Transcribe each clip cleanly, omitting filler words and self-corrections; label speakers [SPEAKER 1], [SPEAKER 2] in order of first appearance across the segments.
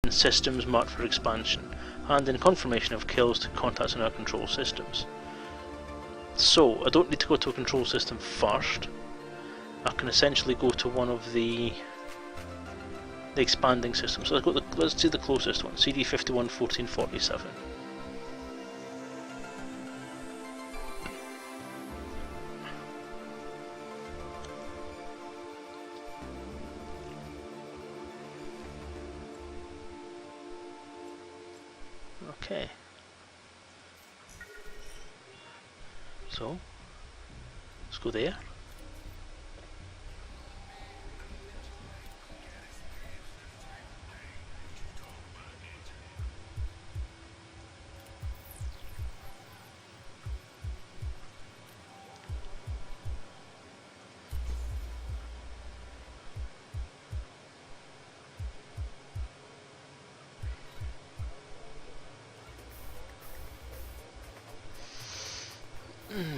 [SPEAKER 1] in systems marked for expansion, and in confirmation of kills to contacts in our control systems. So, I don't need to go to a control system first. I can essentially go to one of the expanding systems. So let's do the closest one, CD 511447. Okay. So, let's go there.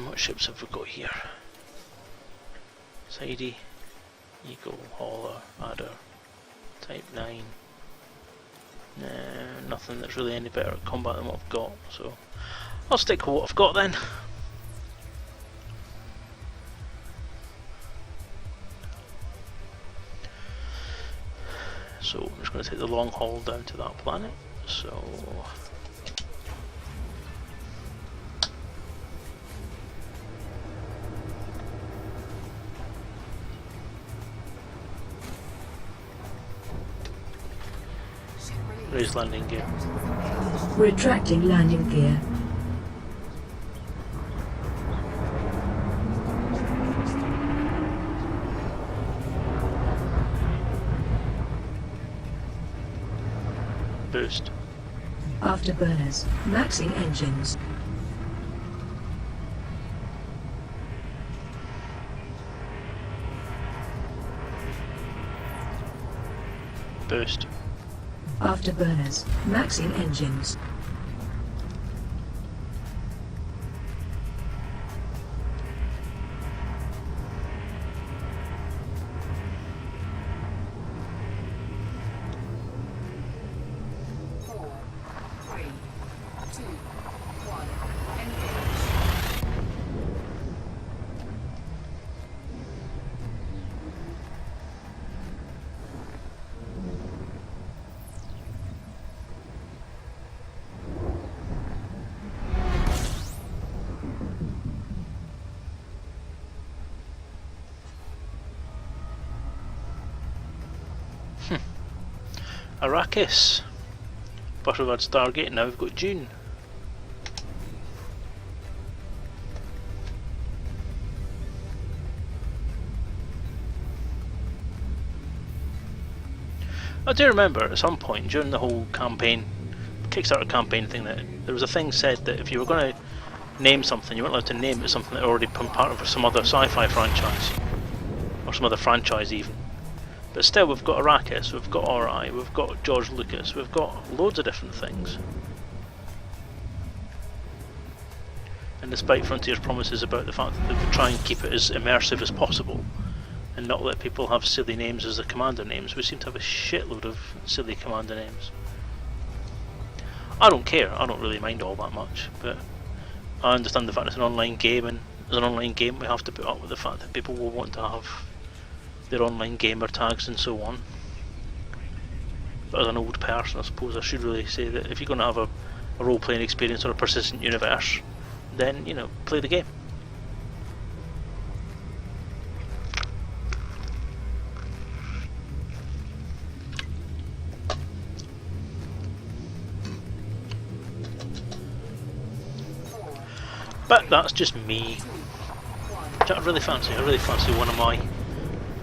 [SPEAKER 1] What ships have we got here? Sidey, Eagle, Hauler, Adder, Type 9. Nah, nothing that's really any better at combat than what I've got, so I'll stick with what I've got then. So I'm just going to take the long haul down to that planet, so... Raise landing gear.
[SPEAKER 2] Retracting landing gear.
[SPEAKER 1] Boost.
[SPEAKER 2] Afterburners. Maxing engines.
[SPEAKER 1] Boost.
[SPEAKER 2] Afterburners. Maxing engines.
[SPEAKER 1] Arrakis. But we've had Stargate, now we've got June. I do remember at some point during the whole campaign, Kickstarter campaign thing, that there was a thing said that if you were going to name something, you weren't allowed to name it something that had already been part of some other sci-fi franchise. Or some other franchise even. But still, we've got Arrakis, we've got Ori, we've got George Lucas, we've got loads of different things. And despite Frontier's promises about the fact that they would try and keep it as immersive as possible, and not let people have silly names as the commander names, we seem to have a shitload of silly commander names. I don't care, I don't really mind all that much, but I understand the fact it's an online game, and as an online game we have to put up with the fact that people will want to have their online gamer tags and so on. But as an old person, I suppose I should really say that if you're going to have a role-playing experience or a persistent universe, then, you know, play the game. But that's just me. Which I really fancy one of my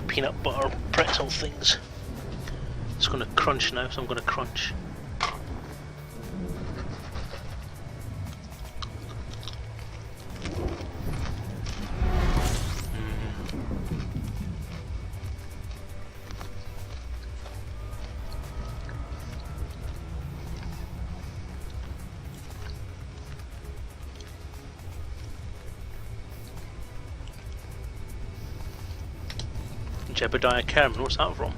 [SPEAKER 1] peanut butter pretzel things. It's going to crunch now, so I'm going to crunch. Jebediah Kerman, what's that from?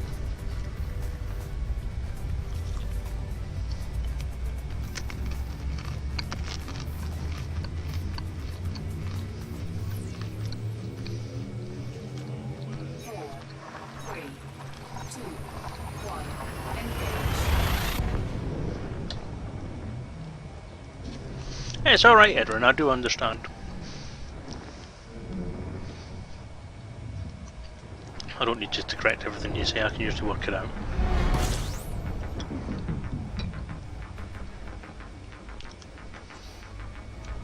[SPEAKER 1] It's alright, Edwin, I do understand. I don't need you to correct everything you say, I can usually work it out.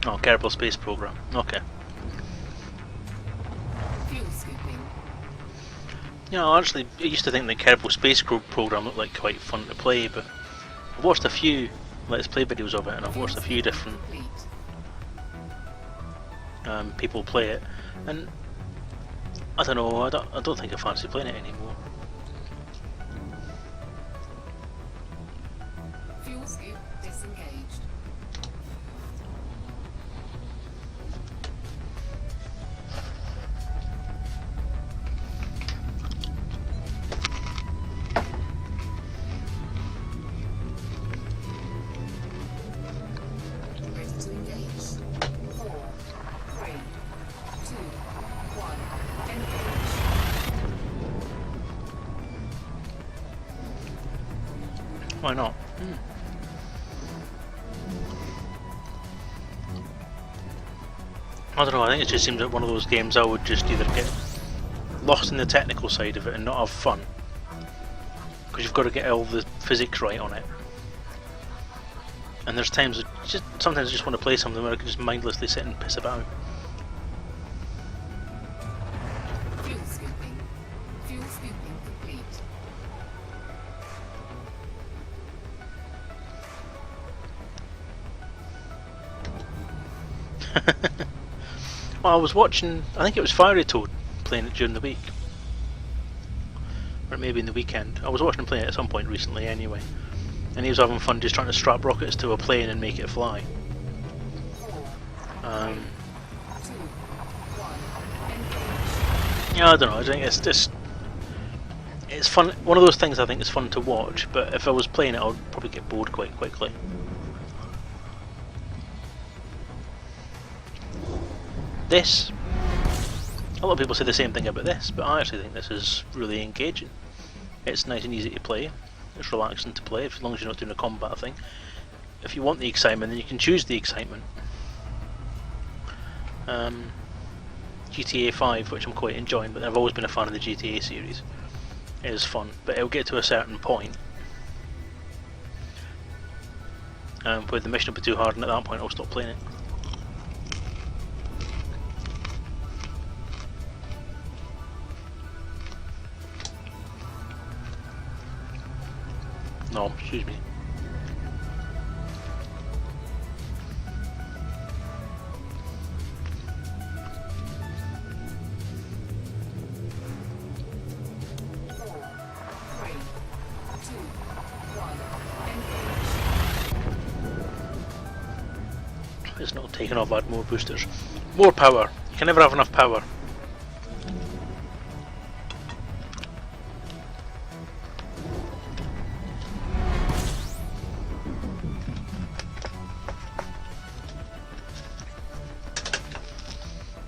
[SPEAKER 1] Oh, Kerbal Space Program. Okay.
[SPEAKER 3] Fuel scooping.
[SPEAKER 1] You know, actually, I used to think the Kerbal Space Program looked like quite fun to play, but I've watched a few Let's Play videos of it, and I've watched a few different people play it, and I don't know. I don't think I fancy playing it anymore.
[SPEAKER 3] Fuel scoop disengaged. Ready to engage. 4, 3, 2, 1. Engage.
[SPEAKER 1] Why not? I don't know, I think it just seems like one of those games I would just either get lost in the technical side of it and not have fun, because you've got to get all the physics right on it. And there's times, sometimes I just want to play something where I can just mindlessly sit and piss about.
[SPEAKER 3] Fuel scooping. Fuel scooping complete.
[SPEAKER 1] Well, I was watching, I think it was Fiery Toad playing it during the week. Or maybe in the weekend. I was watching him playing it at some point recently anyway. And he was having fun just trying to strap rockets to a plane and make it fly.
[SPEAKER 3] 4, 2, 1. Engage.
[SPEAKER 1] Yeah, I don't know, I think it's just... It's fun, one of those things I think is fun to watch, but if I was playing it I would probably get bored quite quickly. This, a lot of people say the same thing about this, but I actually think this is really engaging. It's nice and easy to play, it's relaxing to play as long as you're not doing a combat thing. If you want the excitement, then you can choose the excitement. GTA 5, which I'm quite enjoying, but I've always been a fan of the GTA series, is fun, but it'll get to a certain point where the mission will be too hard, and at that point I'll stop playing it. No, excuse me. It's not taking off, add more boosters. More power! You can never have enough power.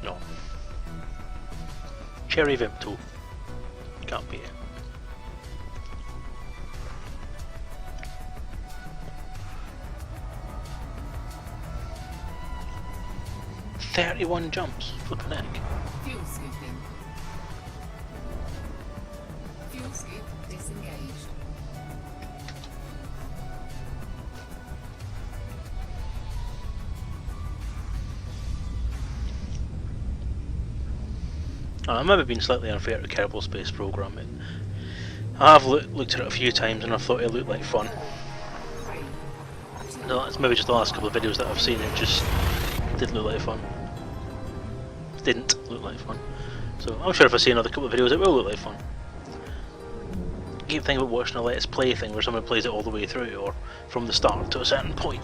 [SPEAKER 1] No. Cherry Vimto. Can't be it. "31 jumps, flippin' heck."
[SPEAKER 3] Fuel scooping. Fuel scoop disengaged.
[SPEAKER 1] I might have been slightly unfair to Kerbal Space Program. I have looked at it a few times and I thought it looked like fun. No, it's maybe just the last couple of videos that I've seen, it just didn't look like fun. Didn't look like fun. So I'm sure if I see another couple of videos it will look like fun. I keep thinking about watching a Let's Play thing where someone plays it all the way through, or from the start to a certain point.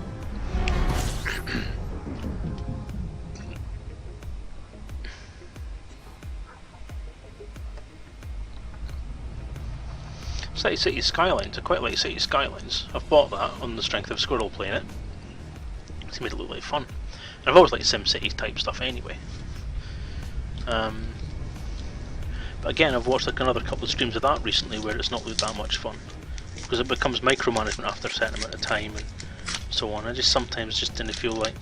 [SPEAKER 1] City Skylines, I quite like City Skylines. I've bought that on the strength of Squirrel playing it. It's made it look like fun. And I've always liked SimCity type stuff anyway. But again, I've watched like another couple of streams of that recently where it's not looked that much fun. Because it becomes micromanagement after a certain amount of time and so on. I just sometimes just didn't feel like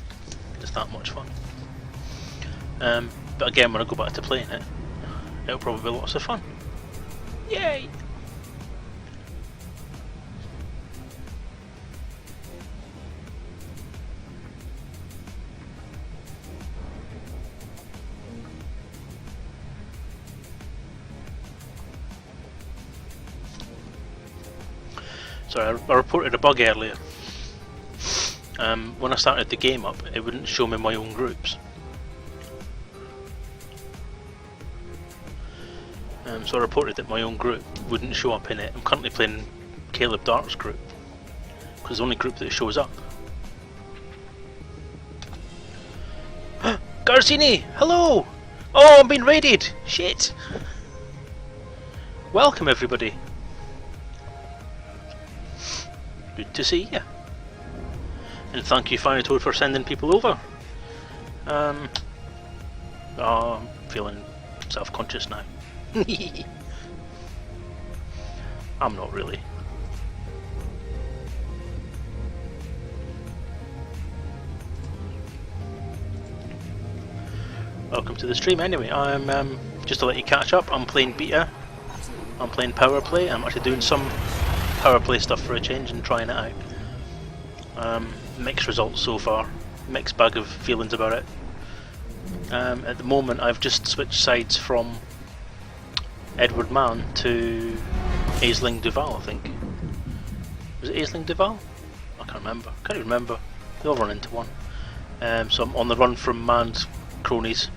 [SPEAKER 1] it's that much fun. But again, when I go back to playing it, it'll probably be lots of fun. Yay! Sorry, I reported a bug earlier. When I started the game up, it wouldn't show me my own groups. So I reported that my own group wouldn't show up in it. I'm currently playing Caleb Dark's group, because it's the only group that shows up. Garcini! Hello! Oh, I'm being raided! Shit! Welcome everybody! Good to see you. And thank you Fire Toad for sending people over. Oh, I'm feeling self-conscious now. I'm not really. Welcome to the stream anyway. I'm just to let you catch up, I'm playing beta. I'm playing Powerplay. I'm actually doing some Powerplay stuff for a change and trying it out. Mixed results so far. Mixed bag of feelings about it. At the moment I've just switched sides from Edward Mann to Aisling Duval, I think. Was it Aisling Duval? I can't remember. Can't even remember. They all run into one. So I'm on the run from Mann's cronies,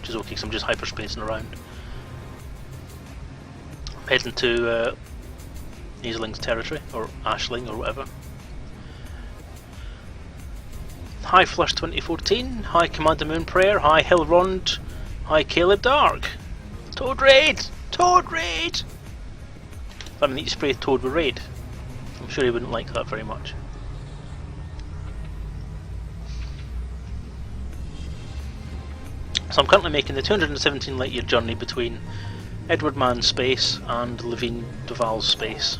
[SPEAKER 1] which is okay because I'm just hyperspacing around. I'm heading to Aisling's territory, or Ashling, or whatever. Hi Flush 2014, hi Commander Moon Prayer, hi Hillrond, hi Caleb Dark. Toad Raid! Toad Raid! I need to spray Toad with Raid. I'm sure he wouldn't like that very much. So I'm currently making the 217 light year journey between Edward Mann's space and Levine Duval's space.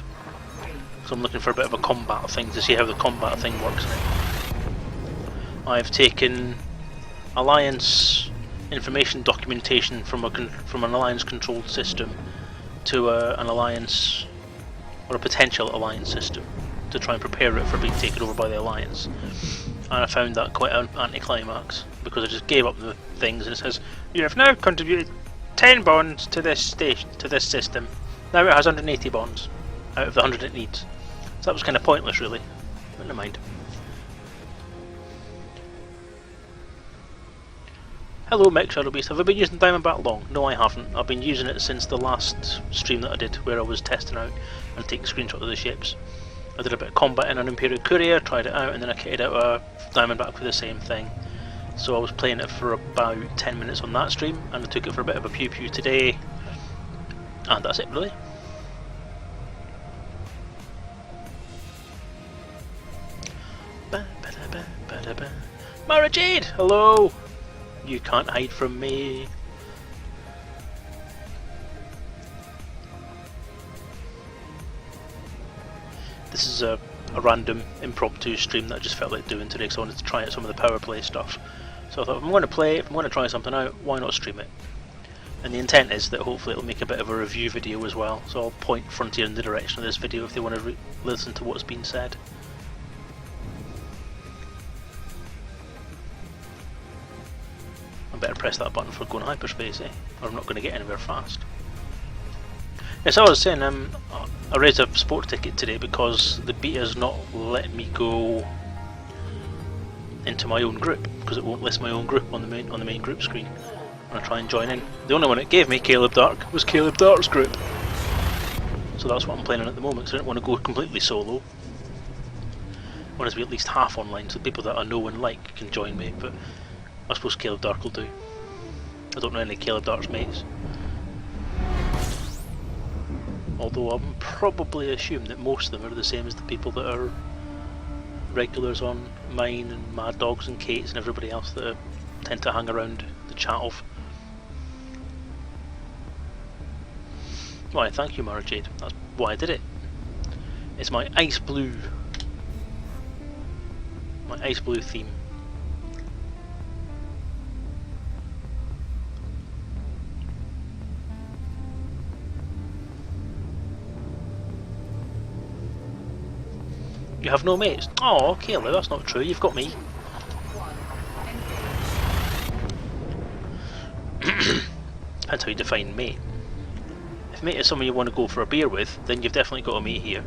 [SPEAKER 1] So I'm looking for a bit of a combat thing to see how the combat thing works. I've taken Alliance information documentation from an Alliance controlled system to an Alliance, or a potential Alliance system, to try and prepare it for being taken over by the Alliance. And I found that quite an anticlimax, because I just gave up the things and it says, you have now contributed 10 bonds to this station, to this system. Now it has 180 bonds out of the 100 it needs. So that was kind of pointless really, but never mind. Hello Mech Shadow Beast, have I been using Diamondback long? No I haven't, I've been using it since the last stream that I did where I was testing out and taking screenshots of the ships. I did a bit of combat in an Imperial Courier, tried it out, and then I kitted out a Diamondback for the same thing. So I was playing it for about 10 minutes on that stream, and I took it for a bit of a pew pew today, and that's it really. Mara Jade, hello! You can't hide from me. This is a random impromptu stream that I just felt like doing today because I wanted to try out some of the Powerplay stuff. So I thought if I'm going to play, if I'm going to try something out, why not stream it? And the intent is that hopefully it'll make a bit of a review video as well, so I'll point Frontier in the direction of this video if they want to listen to what's been said. I better press that button for going hyperspace, or I'm not going to get anywhere fast. Yes, I was saying, I raised a sport ticket today because the beta's not letting me go into my own group, because it won't list my own group on the main group screen when I try and join in. The only one it gave me, Caleb Dark, was Caleb Dark's group. So that's what I'm playing on at the moment, so I don't want to go completely solo. I want to be at least half online, so people that I know and like can join me, but I suppose Caleb Dark will do. I don't know any Caleb Dark's mates. Although I'm probably assume that most of them are the same as the people that are regulars on mine and Mad Dogs and Kate's and everybody else that tend to hang around the chat of. Why, thank you Mara Jade, that's why I did it. It's my ice blue theme. You have no mates? Oh, Kayla, that's not true. You've got me.
[SPEAKER 3] 1. Engage.
[SPEAKER 1] Depends how you define mate. If mate is someone you want to go for a beer with, then you've definitely got a mate here.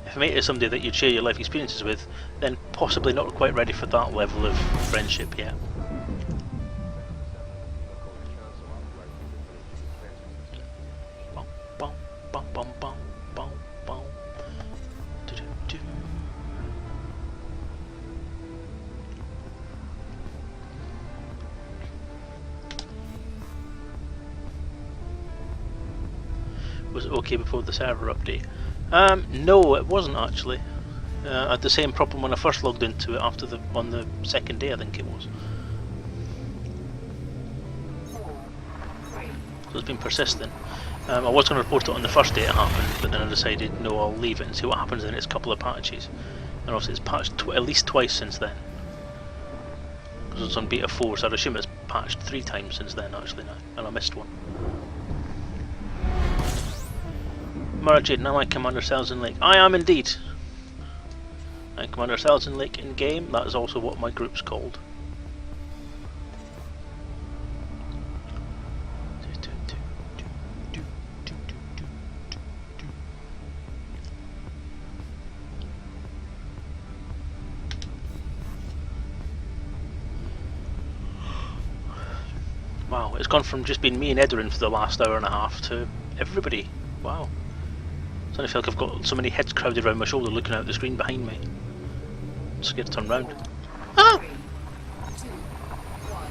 [SPEAKER 1] If mate is somebody that you'd share your life experiences with, then possibly not quite ready for that level of friendship yet. Was it okay before the server update? No, it wasn't actually. I had the same problem when I first logged into it on the second day, I think it was.
[SPEAKER 3] 4. 3.
[SPEAKER 1] So it's been persistent. I was going to report it on the first day it happened, but then I decided no, I'll leave it and see what happens in the next couple of patches. And obviously it's patched at least twice since then. Because it's on beta 4, so I'd assume it's patched 3 times since then actually now, and I missed one. Marajid, now I Commander Selezen Lake. I am indeed! I Commander Selezen Lake in game, that is also what my group's called. Wow, it's gone from just being me and Edorin for the last hour and a half to everybody. Wow. I feel like I've got so many heads crowded around my shoulder looking out the screen behind me. I'm scared to turn round. Ah!
[SPEAKER 3] 3. 2. 1.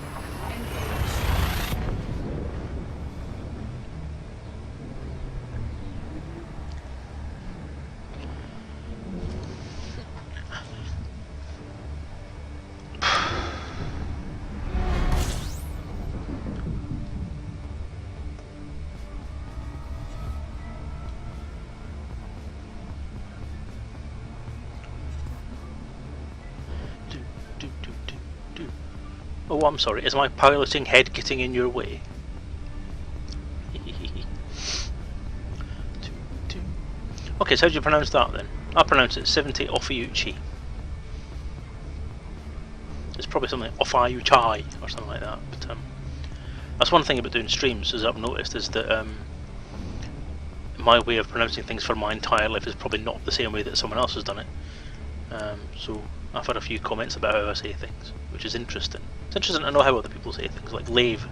[SPEAKER 1] Oh, I'm sorry, is my piloting head getting in your way? Okay, so how do you pronounce that then? I pronounce it 70 Ofiuchi. It's probably something like Ofiuchai or something like that, but that's one thing about doing streams, as I've noticed, is that my way of pronouncing things for my entire life is probably not the same way that someone else has done it. So I've had a few comments about how I say things, which is interesting. It's interesting to know how other people say things. Like lave,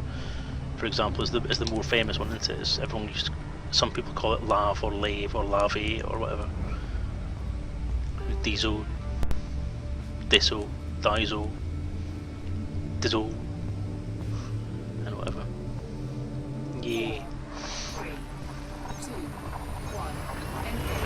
[SPEAKER 1] for example, is the more famous one, isn't it? Some people call it lav or lave or lave or whatever. Dizo, diso, dizo, dizo, and whatever. Yeah.
[SPEAKER 3] 3. 2. 1.
[SPEAKER 1] Engage.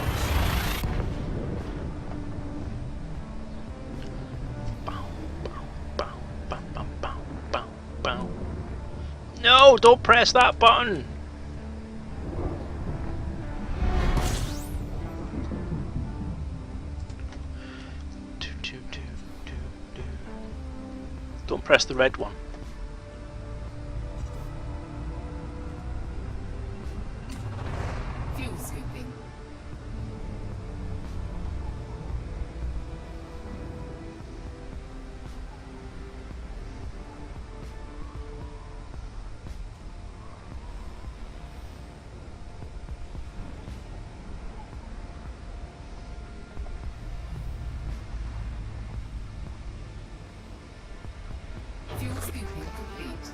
[SPEAKER 1] No, don't press that button! Don't press the red one.
[SPEAKER 3] Fuel scooping. Fuel scooping complete.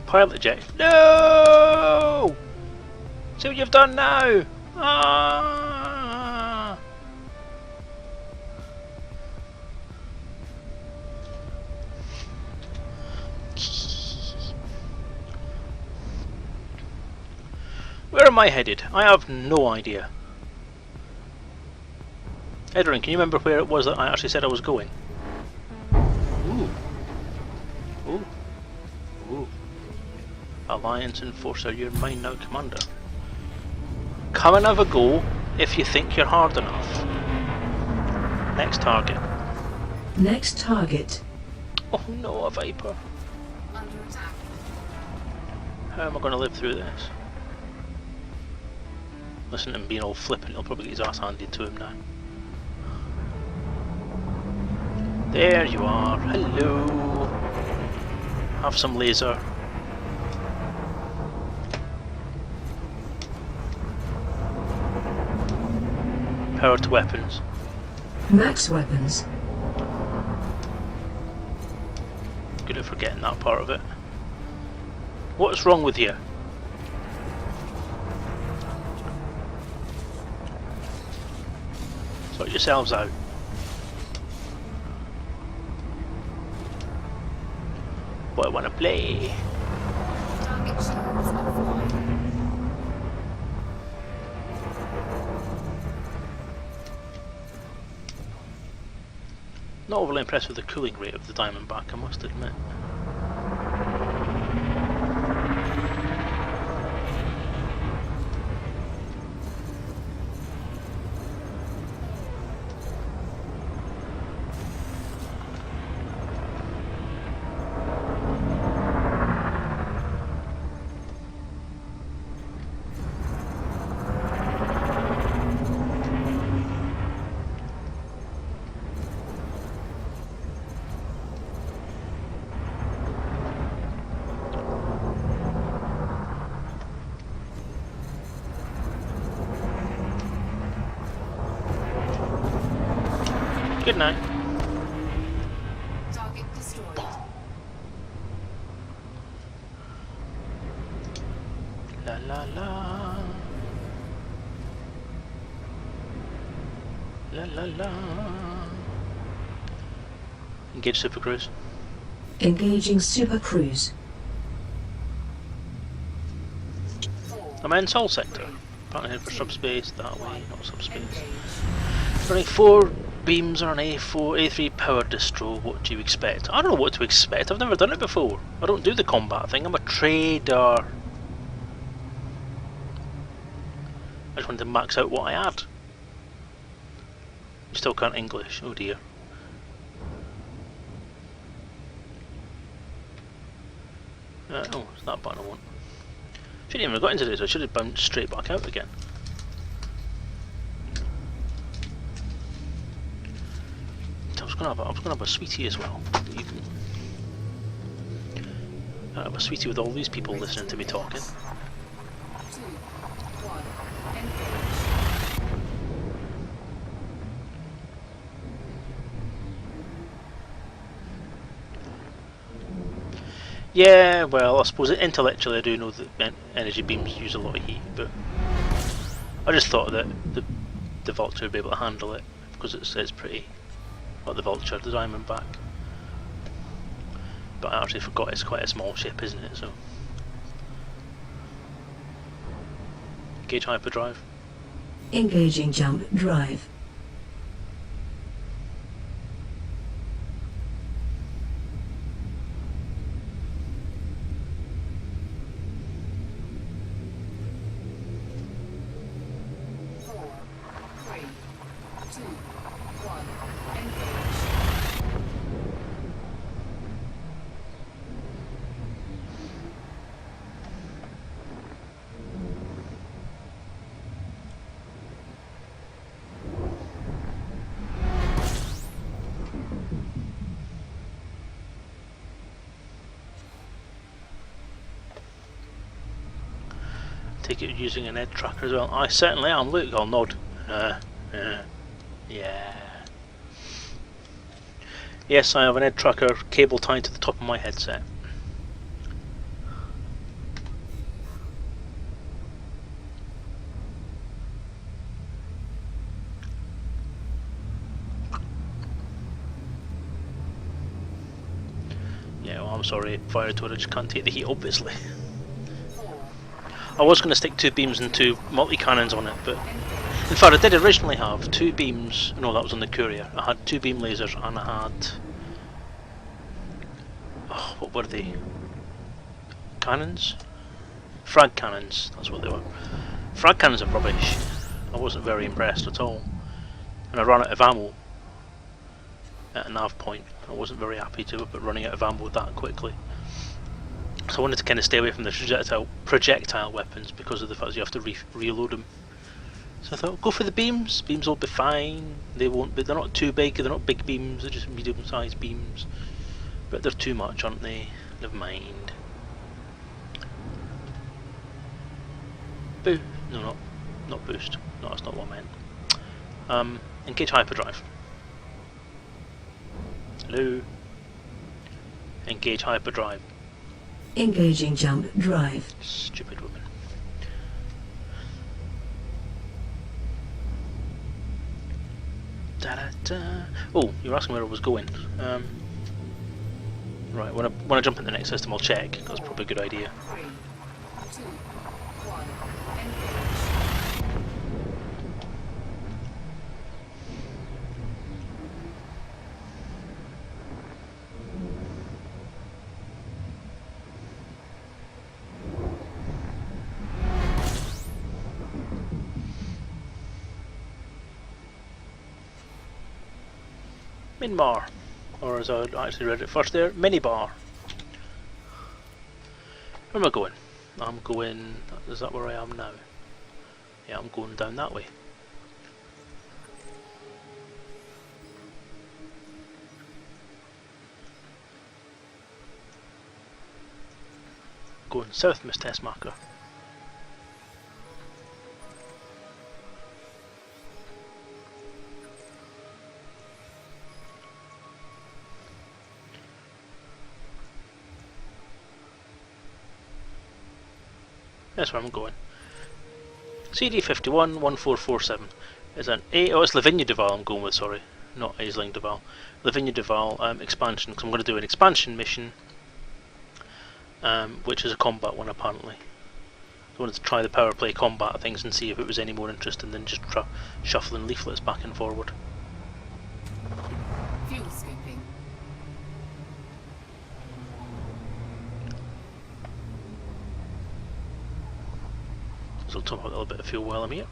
[SPEAKER 1] Pilot eject. No! See what you've done now! Ah! Where am I headed? I have no idea. Edorin, can you remember where it was that I actually said I was going? Ooh. Ooh. Ooh. Alliance Enforcer, you're mine now, Commander. Come and have a go if you think you're hard enough. Next target.
[SPEAKER 2] Next target.
[SPEAKER 1] Oh no, a Viper.
[SPEAKER 3] Under attack.
[SPEAKER 1] How am I going to live through this? Listen to him being all flippant, he'll probably get his ass handed to him now. There you are, hello! Have some laser. Power to weapons.
[SPEAKER 2] Max weapons.
[SPEAKER 1] Good at forgetting that part of it. What's wrong with you? Sort yourselves out. Boy, I want to play.
[SPEAKER 3] Target shields offline.
[SPEAKER 1] Not overly impressed with the cooling rate of the Diamondback, I must admit. Good night.
[SPEAKER 3] Target destroyed.
[SPEAKER 1] La la la. La la la. Engage Super Cruise.
[SPEAKER 2] Engaging Super Cruise.
[SPEAKER 1] I'm in Sol Sector. Apparently head for subspace, that way, not subspace.
[SPEAKER 3] Engage.
[SPEAKER 1] Running 4 beams on an A3 power distro, what do you expect? I don't know what to expect, I've never done it before. I don't do the combat thing, I'm a trader. I just wanted to max out what I had. You still can't English, oh dear. Oh, it's that button I want. Shouldn't even have got into this, I should have bounced straight back out again. I was gonna have a sweetie as well. I have a sweetie with all these people listening to me talking.
[SPEAKER 3] 2, 1, engage.
[SPEAKER 1] Yeah, well, I suppose intellectually I do know that energy beams use a lot of heat, but I just thought that the Vulture would be able to handle it because it's pretty. Not the Vulture, the Diamondback. But I actually forgot it's quite a small ship, isn't it? So engage hyperdrive.
[SPEAKER 2] Engaging jump drive.
[SPEAKER 1] Take it using an ed tracker as well. I certainly am. Look, I'll nod. Yeah. Yes, I have an ed tracker cable tied to the top of my headset. Yeah, well, I'm sorry, Fire Toad, I just can't take the heat, obviously. I was going to stick 2 beams and 2 multi-cannons on it, but in fact I did originally have 2 beams, no, that was on the courier. I had 2 beam lasers and I had, oh, what were they? Cannons? Frag cannons, that's what they were. Frag cannons are rubbish. I wasn't very impressed at all. And I ran out of ammo at a nav point. I wasn't very happy to, but running out of ammo that quickly. So I wanted to kind of stay away from the projectile weapons because of the fact that you have to reload them. So I thought, go for the beams. Beams will be fine. They won't, but they're not too big. They're not big beams. They're just medium-sized beams. But they're too much, aren't they? Never mind. Boo. No, not boost. No, that's not what I meant. Engage hyperdrive. Hello. Engage hyperdrive.
[SPEAKER 2] Engaging jump drive.
[SPEAKER 1] Stupid woman. Da da da. Oh, you're asking where I was going. Right, when I jump in the next system, I'll check. That's probably a good idea.
[SPEAKER 3] 3, 2, 1,
[SPEAKER 1] Minbar, or as I actually read it first there, minibar. Where am I going? I'm going. Is that where I am now? Yeah, I'm going down that way. Going south, Miss Tessmacher. That's where I'm going. CD51 1447 is an it's Lavinia Duval I'm going with, sorry, not Aisling Duval. Lavinia Duval expansion, because I'm going to do an expansion mission, which is a combat one apparently. I wanted to try the power play combat things and see if it was any more interesting than just shuffling leaflets back and forward.
[SPEAKER 3] fuel scooping.
[SPEAKER 1] So I'll top up a little bit of fuel while I'm here.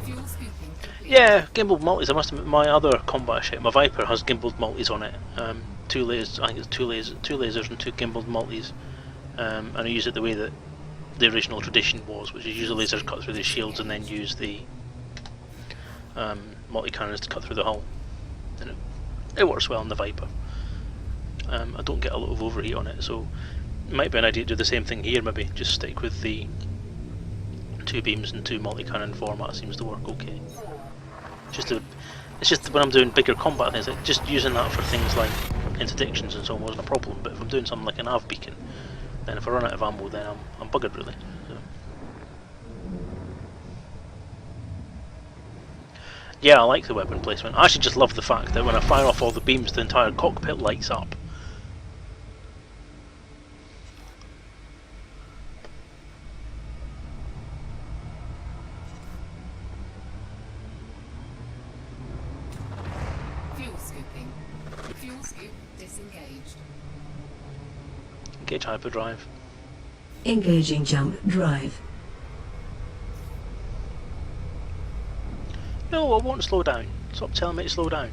[SPEAKER 3] Fuel scooping complete.
[SPEAKER 1] Yeah, gimbaled multis. I must admit, my other combat ship, my Viper, has gimbaled multis on it. Two lasers, I think it's two lasers and two gimbaled multis. And I use it the way that the original tradition was, which is use the lasers cut through the shields and then use the multi-cannons to cut through the hull. And it works well on the Viper. I don't get a lot of overheat on it, so it might be an idea to do the same thing here. Maybe just stick with the 2 beams and 2 multi-cannon format. Seems to work okay. It's just when I'm doing bigger combat things, like just using that for things like interdictions and so on wasn't a problem. But if I'm doing something like an AV beacon, then if I run out of ammo, then I'm buggered really. So. Yeah, I like the weapon placement. I actually just love the fact that when I fire off all the beams, the entire cockpit lights up.
[SPEAKER 3] Fuel scooping. Fuel scoop disengaged.
[SPEAKER 1] Engage hyperdrive.
[SPEAKER 2] Engaging jump drive.
[SPEAKER 1] No, I won't slow down. Stop telling me to slow down.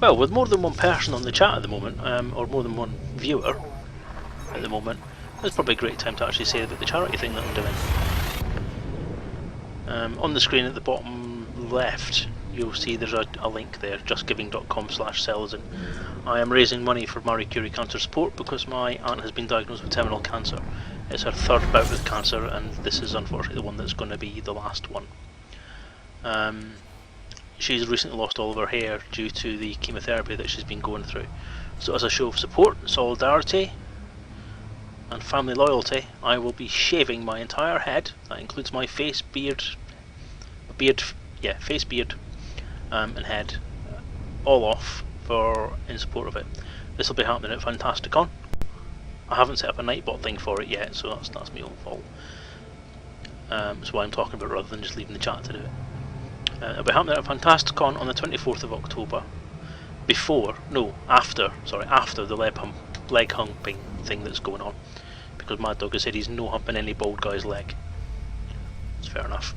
[SPEAKER 1] Well, with more than one person on the chat at the moment, or more than one viewer at the moment, it's probably a great time to actually say about the charity thing that I'm doing. On the screen at the bottom left, you'll see there's a link there, justgiving.com/Selezen. I am raising money for Marie Curie cancer support because my aunt has been diagnosed with terminal cancer. It's her 3rd bout with cancer, and this is unfortunately the one that's going to be the last one. She's recently lost all of her hair due to the chemotherapy that she's been going through. So as a show of support, solidarity and family loyalty, I will be shaving my entire head. That includes my face, face, beard and head, all off in support of it. This will be happening at Fantasticon. I haven't set up a Nightbot thing for it yet, so that's my own fault. That's why I'm talking about it rather than just leaving the chat to do it. It'll be happening at Fantasticon on the 24th of October. After the leg humping thing that's going on. Because Mad Dog has said he's no humping any bald guy's leg. It's fair enough.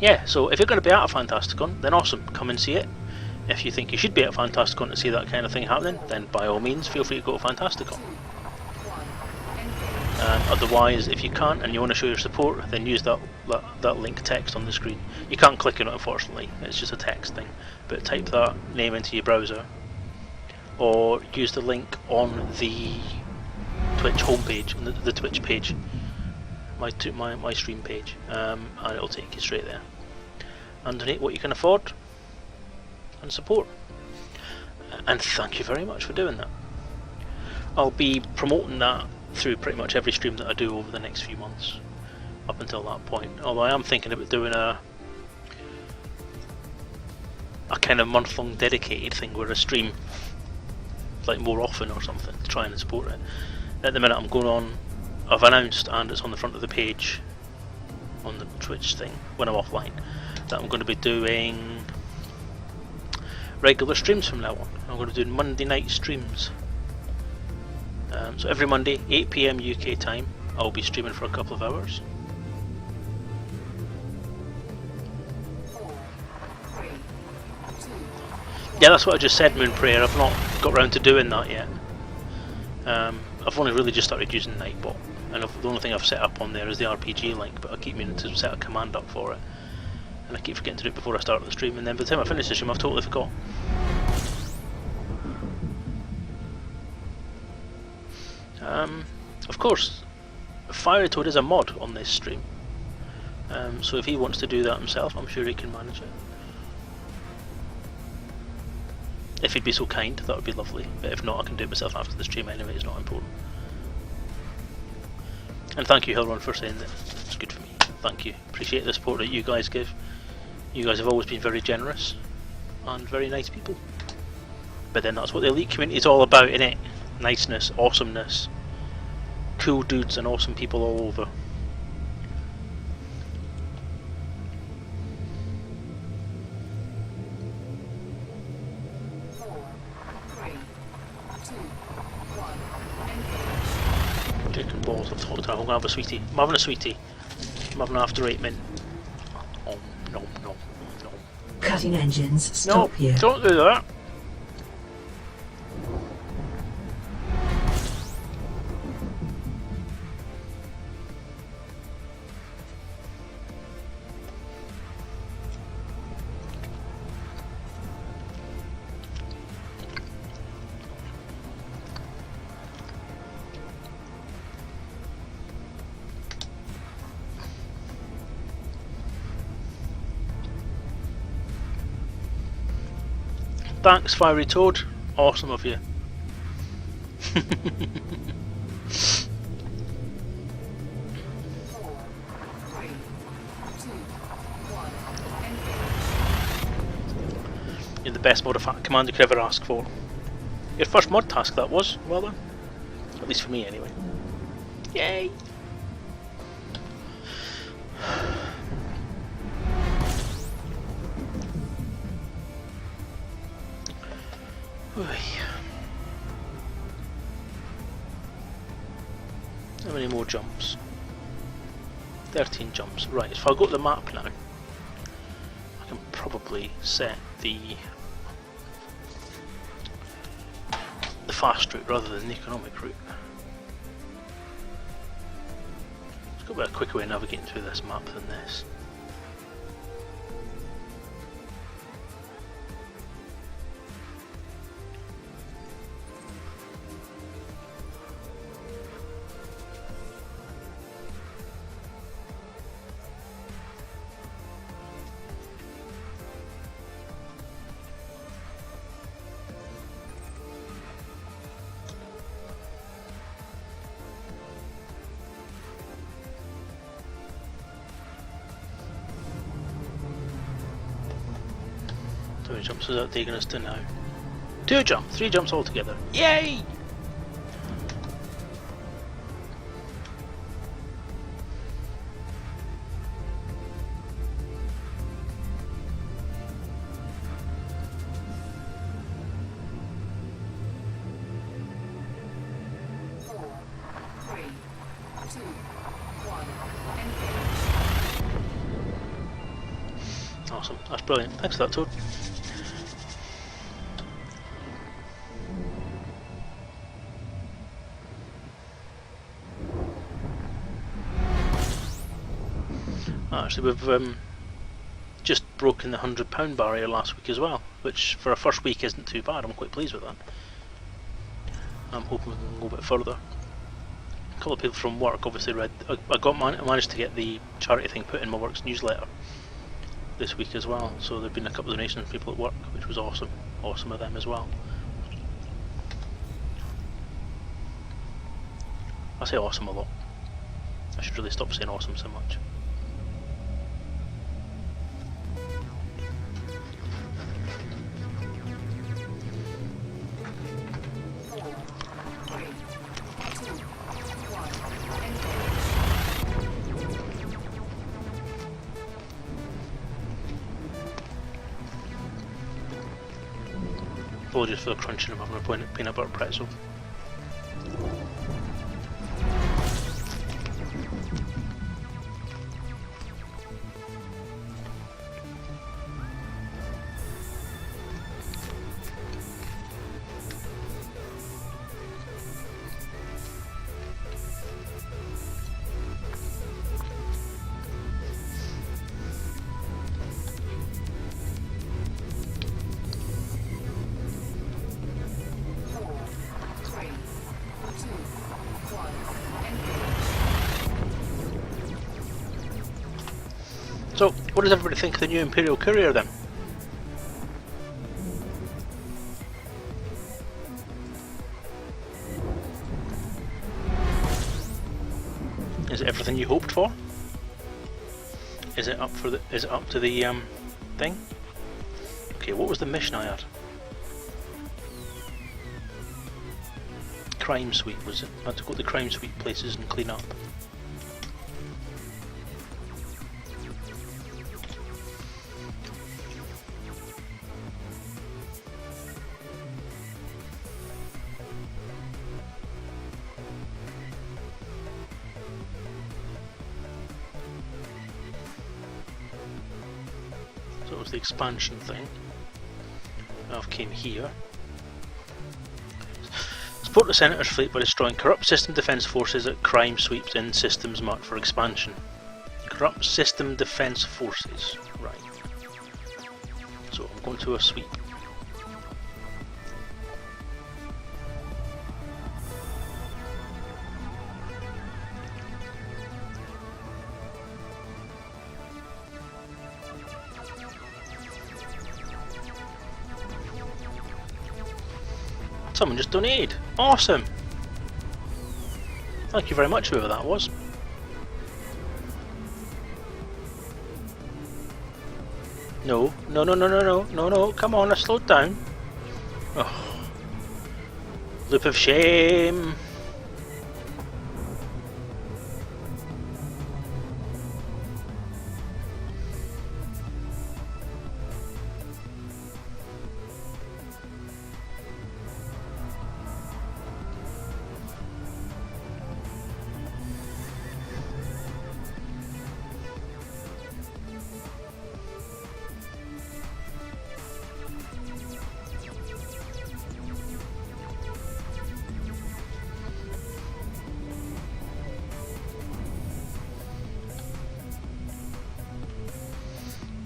[SPEAKER 1] Yeah, so if you're going to be at a Fantasticon, then awesome, come and see it. If you think you should be at Fantasticon to see that kind of thing happening, then by all means feel free to go to Fantasticon. Otherwise, if you can't and you want to show your support, then use that link text on the screen. You can't click on it, unfortunately, it's just a text thing, but type that name into your browser, or use the link on the Twitch homepage, on the Twitch page, my stream page, and it'll take you straight there. And donate what you can afford and support. And thank you very much for doing that. I'll be promoting that through pretty much every stream that I do over the next few months, up until that point. Although I am thinking about doing a kind of month-long dedicated thing where I stream like more often or something to try and support it. At the minute I'm going on, I've announced, and it's on the front of the page on the Twitch thing when I'm offline, that I'm going to be doing regular streams from now on. I'm going to do Monday night streams. So every Monday, 8 PM UK time, I'll be streaming for a couple of hours.
[SPEAKER 3] 4, 3, 2,
[SPEAKER 1] Yeah, that's what I just said, Moon Prayer. I've not got round to doing that yet. I've only really just started using Nightbot, and the only thing I've set up on there is the RPG link, but I keep meaning to set a command up for it, and I keep forgetting to do it before I start the stream, and then by the time I finish the stream I've totally forgot. Of course, Fiery Toad is a mod on this stream, so if he wants to do that himself, I'm sure he can manage it. If he'd be so kind, that would be lovely, but if not, I can do it myself after the stream anyway, it's not important. And thank you, Hilron, for saying that it's good for me. Thank you. Appreciate the support that you guys give. You guys have always been very generous and very nice people. But then that's what the Elite community is all about, innit? Niceness, awesomeness, cool dudes and awesome people all over. Chicken balls, I've talked to her. I'm gonna have a sweetie. I'm having a sweetie. I'm having an after 8 mint. Oh, no.
[SPEAKER 2] Cutting engines.
[SPEAKER 1] No,
[SPEAKER 2] Stop here.
[SPEAKER 1] don't do that. Thanks, Fiery Toad. Awesome of you.
[SPEAKER 3] 4, 3, 2, 1,
[SPEAKER 1] You're the best mod of command you could ever ask for. Your first mod task, that was. Well done. At least for me, anyway. Yay! How many more jumps? 13 jumps. Right, if I go to the map now, I can probably set the fast route rather than the economic route. There's got to be a quicker way of navigating through this map than this. How many jumps is that taking us to now? 2 jumps, 3 jumps altogether. Yay! Awesome, that's brilliant. Thanks for that, Toad. Actually, we've just broken the £100 barrier last week as well, which for a first week isn't too bad. I'm quite pleased with that. I'm hoping we can go a bit further. A couple of people from work obviously read. I managed to get the charity thing put in my work's newsletter this week as well. So there've been a couple of donations from people at work, which was awesome. Awesome of them as well. I say awesome a lot. I should really stop saying awesome so much. Apologies for the crunching. I'm having a peanut butter pretzel. So, what does everybody think of the new Imperial Courier then? Is it everything you hoped for? Is it up to the thing? Okay, what was the mission I had? Crime sweep, was it? I had to go to the crime sweep places and clean up. So it was the expansion thing. I've came here. Support the Senator's fleet by destroying corrupt system defense forces at crime sweeps in systems marked for expansion. Corrupt system defense forces. Right. So I'm going to a sweep. Someone just donated. Awesome. Thank you very much, whoever that was. No, no, no, no, no, no, no, no. Come on, I slowed down. Oh. Loop of shame.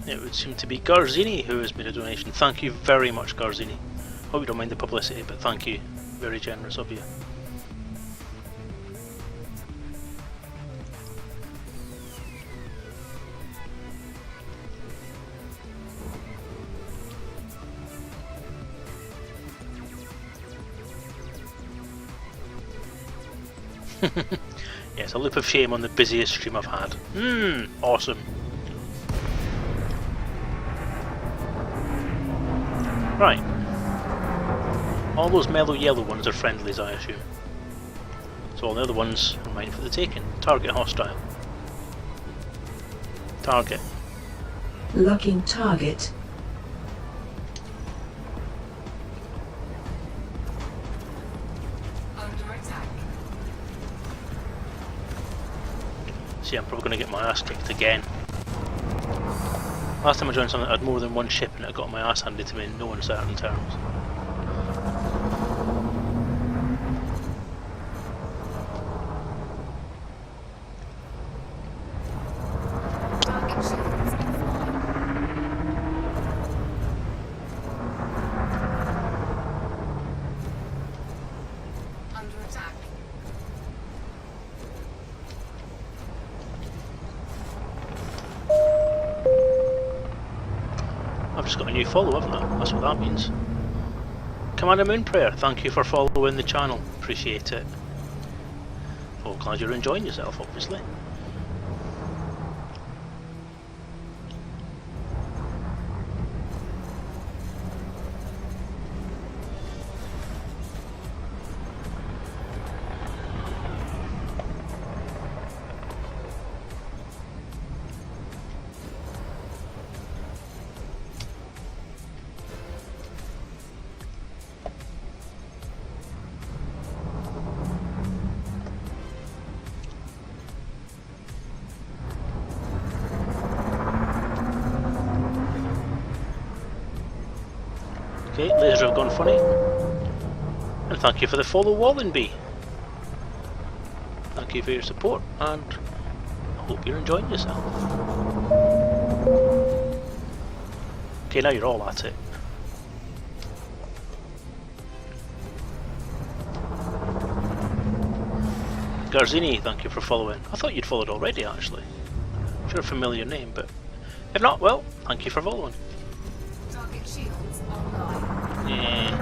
[SPEAKER 1] It would seem to be Garzini who has made a donation. Thank you very much, Garzini. Hope you don't mind the publicity, but thank you. Very generous of you. Yes, a loop of shame on the busiest stream I've had. Awesome. Right. All those mellow yellow ones are friendlies, I assume. So all the other ones are mine for the taking. Target hostile. Target.
[SPEAKER 2] Locking target.
[SPEAKER 3] Under attack.
[SPEAKER 1] See, I'm probably going to get my ass kicked again. Last time I joined something that had more than one ship and it got my ass handed to me in no uncertain terms. just got a new follow, haven't I? That's what that means. Commander Moonprayer, thank you for following the channel. Appreciate it. Oh, glad you're enjoying yourself, obviously. Okay, lasers have gone funny. And thank you for the follow, Wallenby. Thank you for your support, and I hope you're enjoying yourself. Okay, now you're all at it. Garzini, thank you for following. I thought you'd followed already, actually. Sure, a familiar name, but if not, well, thank you for following.
[SPEAKER 3] Target shields online.
[SPEAKER 1] Yeah.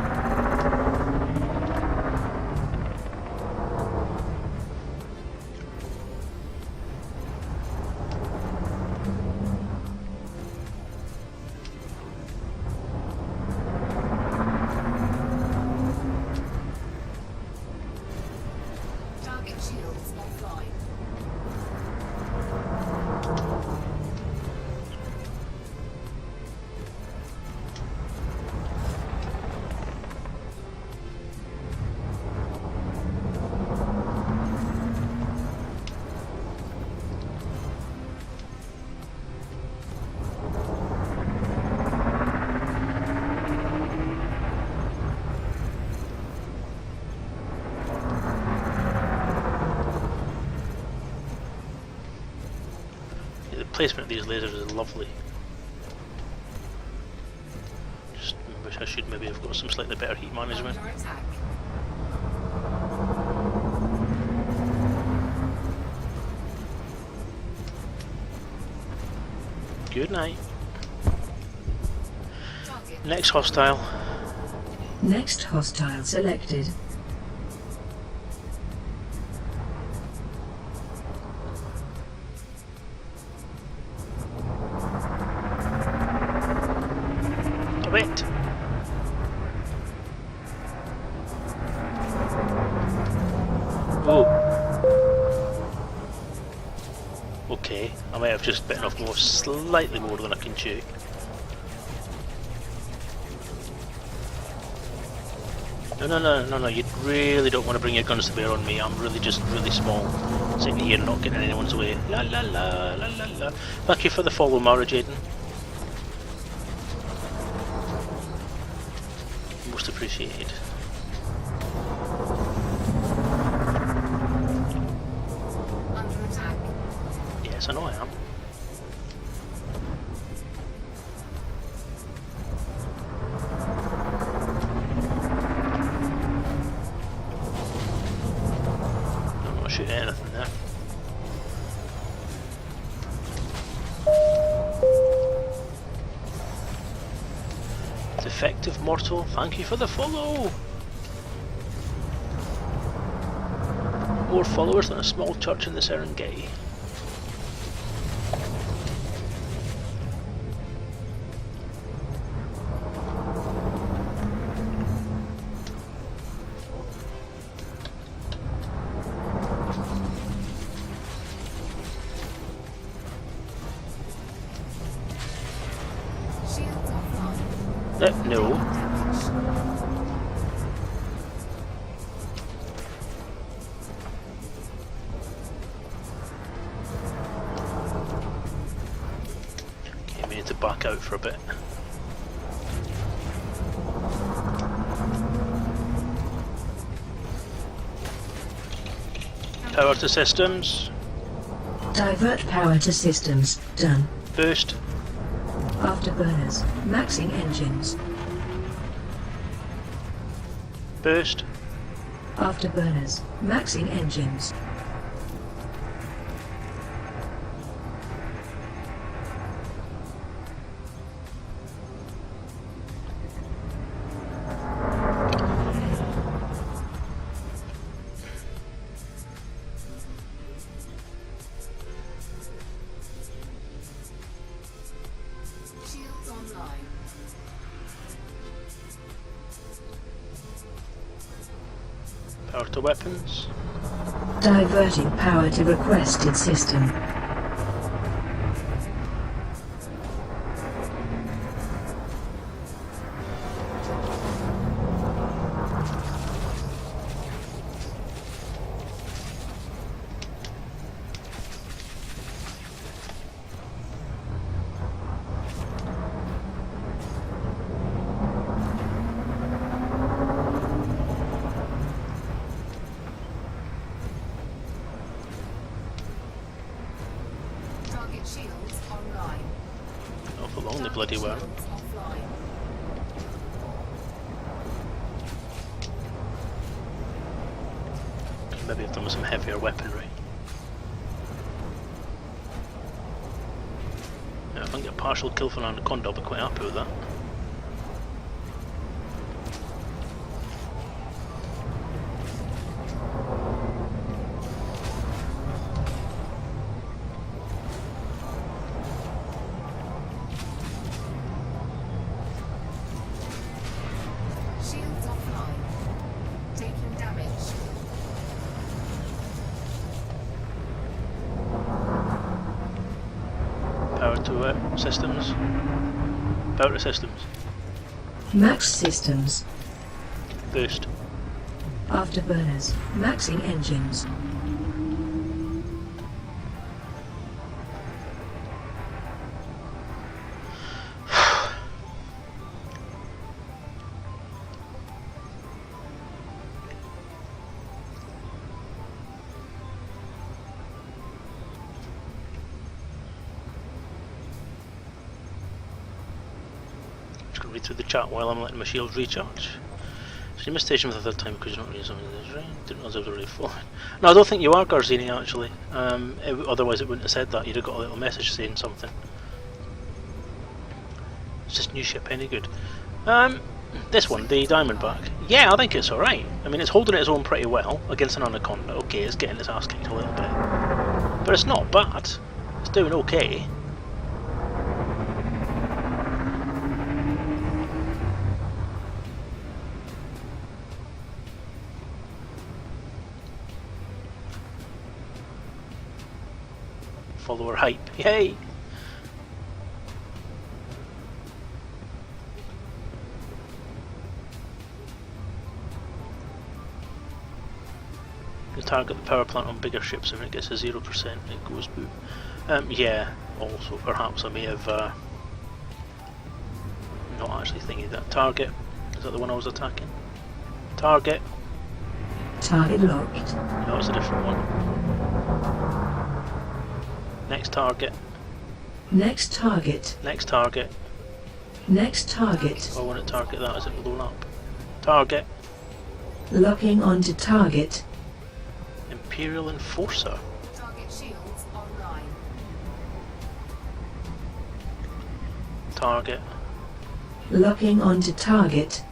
[SPEAKER 3] Target shields offline.
[SPEAKER 1] The placement of these lasers is lovely. Just wish I should maybe have got some slightly better heat management.
[SPEAKER 3] Under attack.
[SPEAKER 1] Good night.
[SPEAKER 3] Target.
[SPEAKER 1] Next hostile.
[SPEAKER 2] Next hostile selected.
[SPEAKER 1] Wait. Oh. Okay, I might have just bitten off more, slightly more than I can chew. No, you really don't want to bring your guns to bear on me. I'm really just really small, sitting here not getting in anyone's way. La la la la la la. Thank you for the follow, Mara Jaden. Most appreciated.
[SPEAKER 3] Under attack.
[SPEAKER 1] Yes, I know I am. I'm not shooting anything there. Defective Mortal, thank you for the follow! More followers than a small church in the Serengeti.
[SPEAKER 3] Shields offline.
[SPEAKER 1] No. Okay, we need to back out for a bit. Power to systems.
[SPEAKER 2] Divert power to systems. Done.
[SPEAKER 1] Boost.
[SPEAKER 2] Afterburners. Maxing engines.
[SPEAKER 1] Boost.
[SPEAKER 2] Afterburners. Maxing engines.
[SPEAKER 1] Power to weapons.
[SPEAKER 2] Diverting power to requested system.
[SPEAKER 3] Target shields online.
[SPEAKER 1] Not for long they bloody were.
[SPEAKER 3] Shields offline.
[SPEAKER 1] Maybe have done with some heavier weaponry. Yeah, if I can get a partial kill for an anaconda, I'll be quite happy with that.
[SPEAKER 3] Shields offline. Taking damage.
[SPEAKER 1] Power to systems. Power to systems.
[SPEAKER 2] Max systems.
[SPEAKER 1] Boost.
[SPEAKER 2] Afterburners. Maxing engines.
[SPEAKER 1] Just gonna read through the chat while I'm letting my shields recharge. So you missed station for the third time because you're not reading something that's right. Didn't realize I was already flying. No, I don't think you are Garzini actually. Otherwise it wouldn't have said that. You'd have got a little message saying something. Is this new ship any good? This one, the Diamondback. Yeah, I think it's alright. I mean, it's holding its own pretty well against an Anaconda. Okay, it's getting its ass kicked a little bit. But it's not bad. It's doing okay. Follower hype. Yay! You target the power plant on bigger ships and when it gets to 0% it goes boom. Yeah, also perhaps I may have not actually thinking that. Target. Is that the one I was attacking? Target.
[SPEAKER 2] Target locked.
[SPEAKER 1] That was a different one. Next target.
[SPEAKER 2] Next target.
[SPEAKER 1] Next target.
[SPEAKER 2] Next target.
[SPEAKER 1] Oh, I want to target that as it blown up. Target.
[SPEAKER 2] Locking onto target.
[SPEAKER 1] Imperial Enforcer.
[SPEAKER 3] Target shields online.
[SPEAKER 1] Target.
[SPEAKER 2] Locking onto target.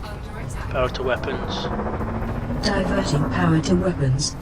[SPEAKER 3] Under attack.
[SPEAKER 1] Power to weapons.
[SPEAKER 2] Diverting power to weapons.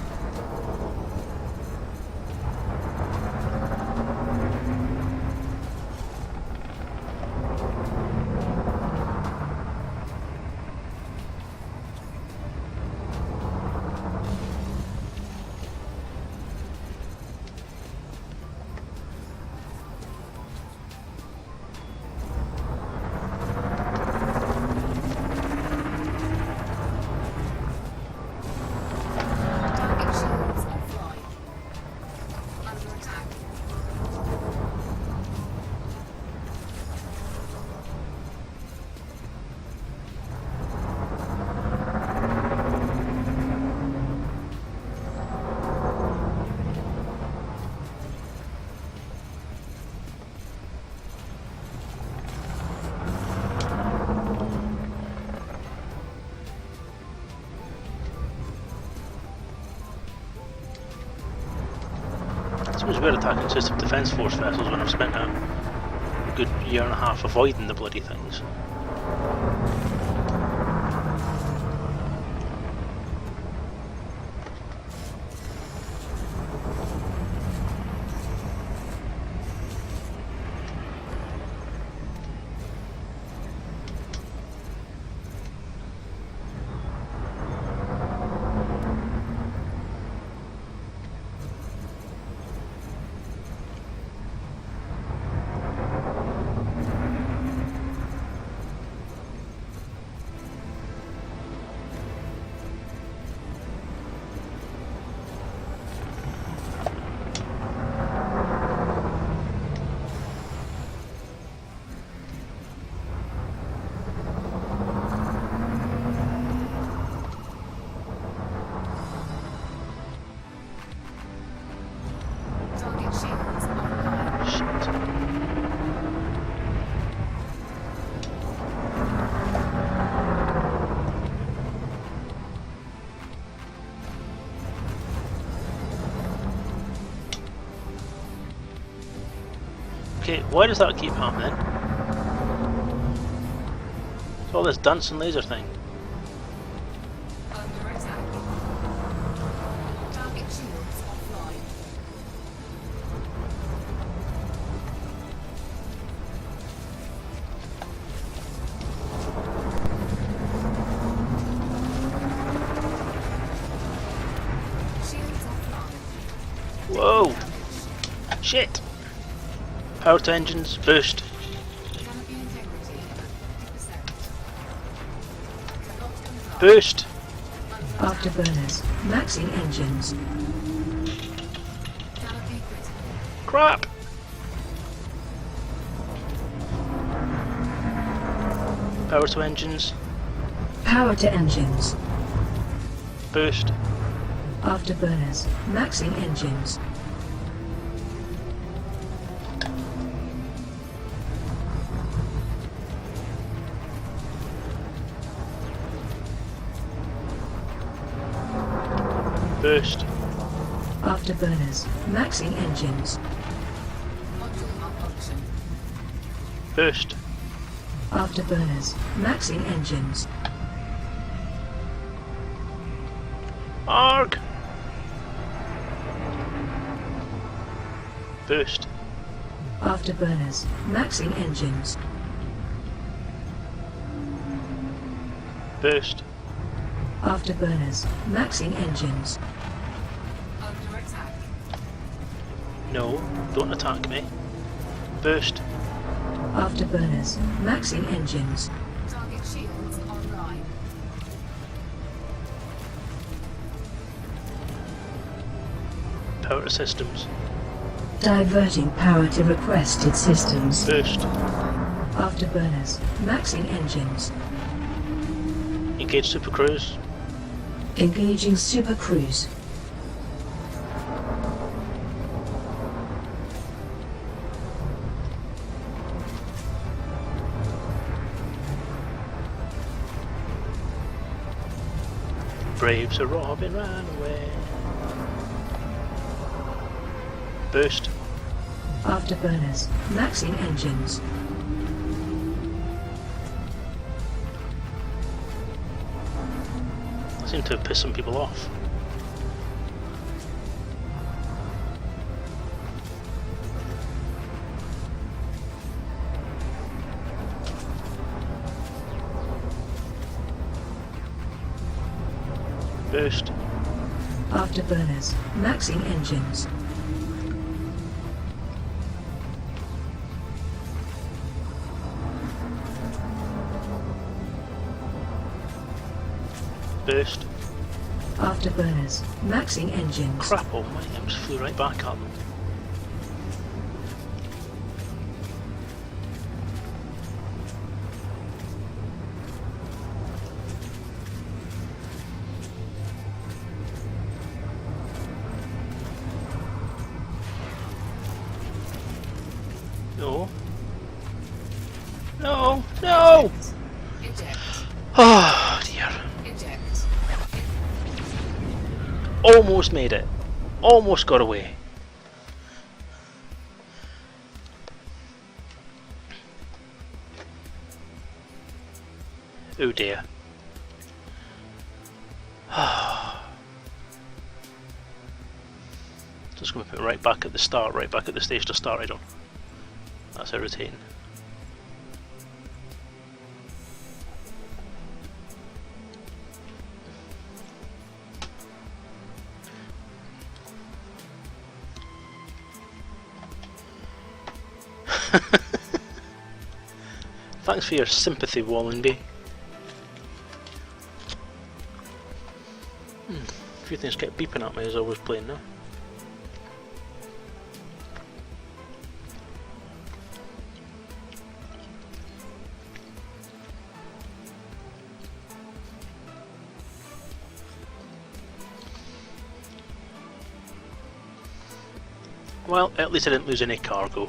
[SPEAKER 3] Target shields offline. Under attack.
[SPEAKER 1] It's always weird attacking system defence force vessels when I've spent a good year and a half avoiding the bloody things. Okay, why does that keep happening? It's all this dancing laser thing.
[SPEAKER 3] Under attack. Target shields offline. Shields offline.
[SPEAKER 1] Whoa! Shit! Power to engines, boost.
[SPEAKER 3] Canopy integrity 50%. Cannot comply.
[SPEAKER 1] Boost!
[SPEAKER 2] Afterburners. Maxing engines.
[SPEAKER 3] Canopy critical.
[SPEAKER 1] Crap! Power to engines,
[SPEAKER 2] Power to engines.
[SPEAKER 1] boost.
[SPEAKER 2] Afterburners. Maxing engines.
[SPEAKER 1] Boost.
[SPEAKER 2] Afterburners. Maxing engines.
[SPEAKER 3] Module malfunction.
[SPEAKER 1] Boost.
[SPEAKER 2] Afterburners. Maxing engines.
[SPEAKER 1] Arg! Boost.
[SPEAKER 2] Afterburners. Maxing engines.
[SPEAKER 1] Boost.
[SPEAKER 2] Afterburners. Maxing engines.
[SPEAKER 3] Under attack.
[SPEAKER 1] No, don't attack me. Boost.
[SPEAKER 2] Afterburners. Maxing engines.
[SPEAKER 3] Target shields online.
[SPEAKER 1] Power to systems.
[SPEAKER 2] Diverting power to requested systems.
[SPEAKER 1] Boost.
[SPEAKER 2] Afterburners. Maxing engines.
[SPEAKER 1] Engage super cruise.
[SPEAKER 2] Engaging Super Cruise.
[SPEAKER 1] Brave Sir Robin ran away. Boost.
[SPEAKER 2] Afterburners. Maxing engines.
[SPEAKER 1] I seem to have pissed some people off. Boost.
[SPEAKER 2] Afterburners. Maxing engines.
[SPEAKER 1] Boost.
[SPEAKER 2] Afterburners. Maxing engines.
[SPEAKER 1] Crap, oh my, I just flew right back up. No. No, no!
[SPEAKER 3] Eject.
[SPEAKER 1] Oh dear.
[SPEAKER 3] Eject.
[SPEAKER 1] Almost made it. Almost got away. Oh dear. Just going to put it right back at the start, right back at the stage to start, I don't. That's irritating. Thanks for your sympathy, Wallenby. A few things kept beeping at me as I was playing now. Well, at least I didn't lose any cargo.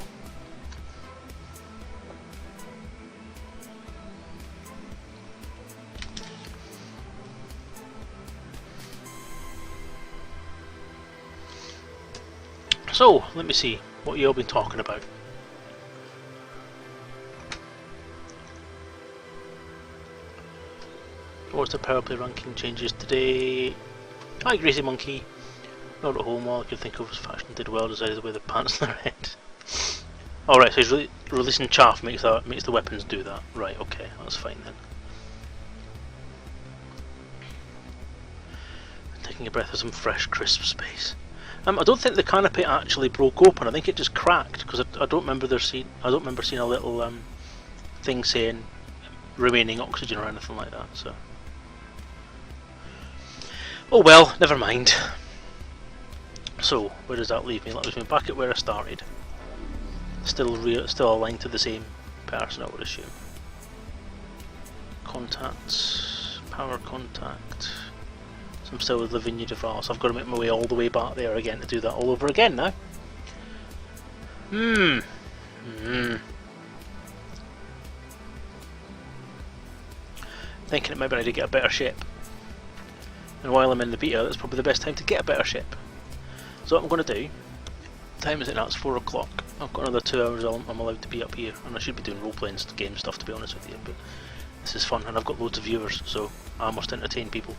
[SPEAKER 1] So, let me see, what you all been talking about? What's the power play ranking changes today? Hi Greasy Monkey. Not at home, all I could think of was faction did well, decided to wear the pants on their head. Alright, so he's releasing chaff makes the weapons do that. Right, okay, that's fine then. Taking a breath of some fresh, crisp space. I don't think the canopy actually broke open. I think it just cracked because I don't remember seeing a little thing saying remaining oxygen or anything like that. So, oh well, never mind. So, where does that leave me? That leaves me back at where I started. Still aligned to the same person, I would assume. Contacts, power contact. So I'm still with the Vineyard of Vars. I've got to make my way all the way back there again to do that all over again now. Thinking it might be I need to get a better ship. And while I'm in the beta, that's probably the best time to get a better ship. So what I'm going to do, time is it now? It's 4 o'clock. I've got another 2 hours I'm allowed to be up here, and I should be doing role-playing game stuff to be honest with you, but this is fun and I've got loads of viewers, so I must entertain people.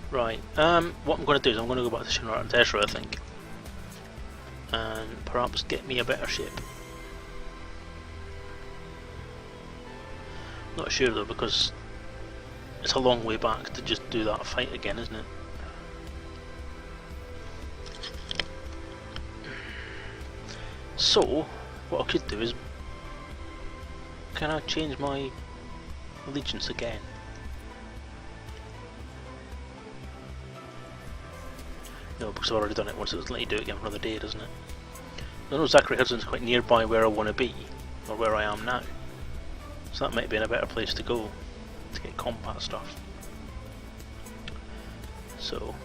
[SPEAKER 1] Right, what I'm going to do is I'm going to go back to Shinra and Teshra, I think, and perhaps get me a better ship. Not sure though, because it's a long way back to just do that fight again, isn't it? So, what I could do is, can I change my allegiance again? No, because I've already done it once. It doesn't let you do it again for another day, doesn't it? I know Zachary Hudson's quite nearby where I want to be, or where I am now. So that might be in a better place to go to get combat stuff. So,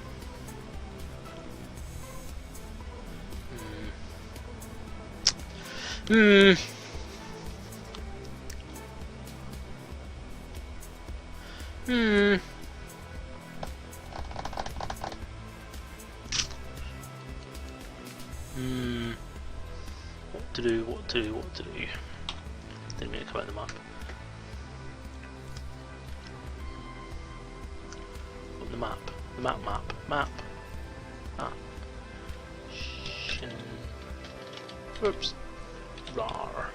[SPEAKER 1] What to do? Didn't mean to come out the map. The map. Oops. Rar.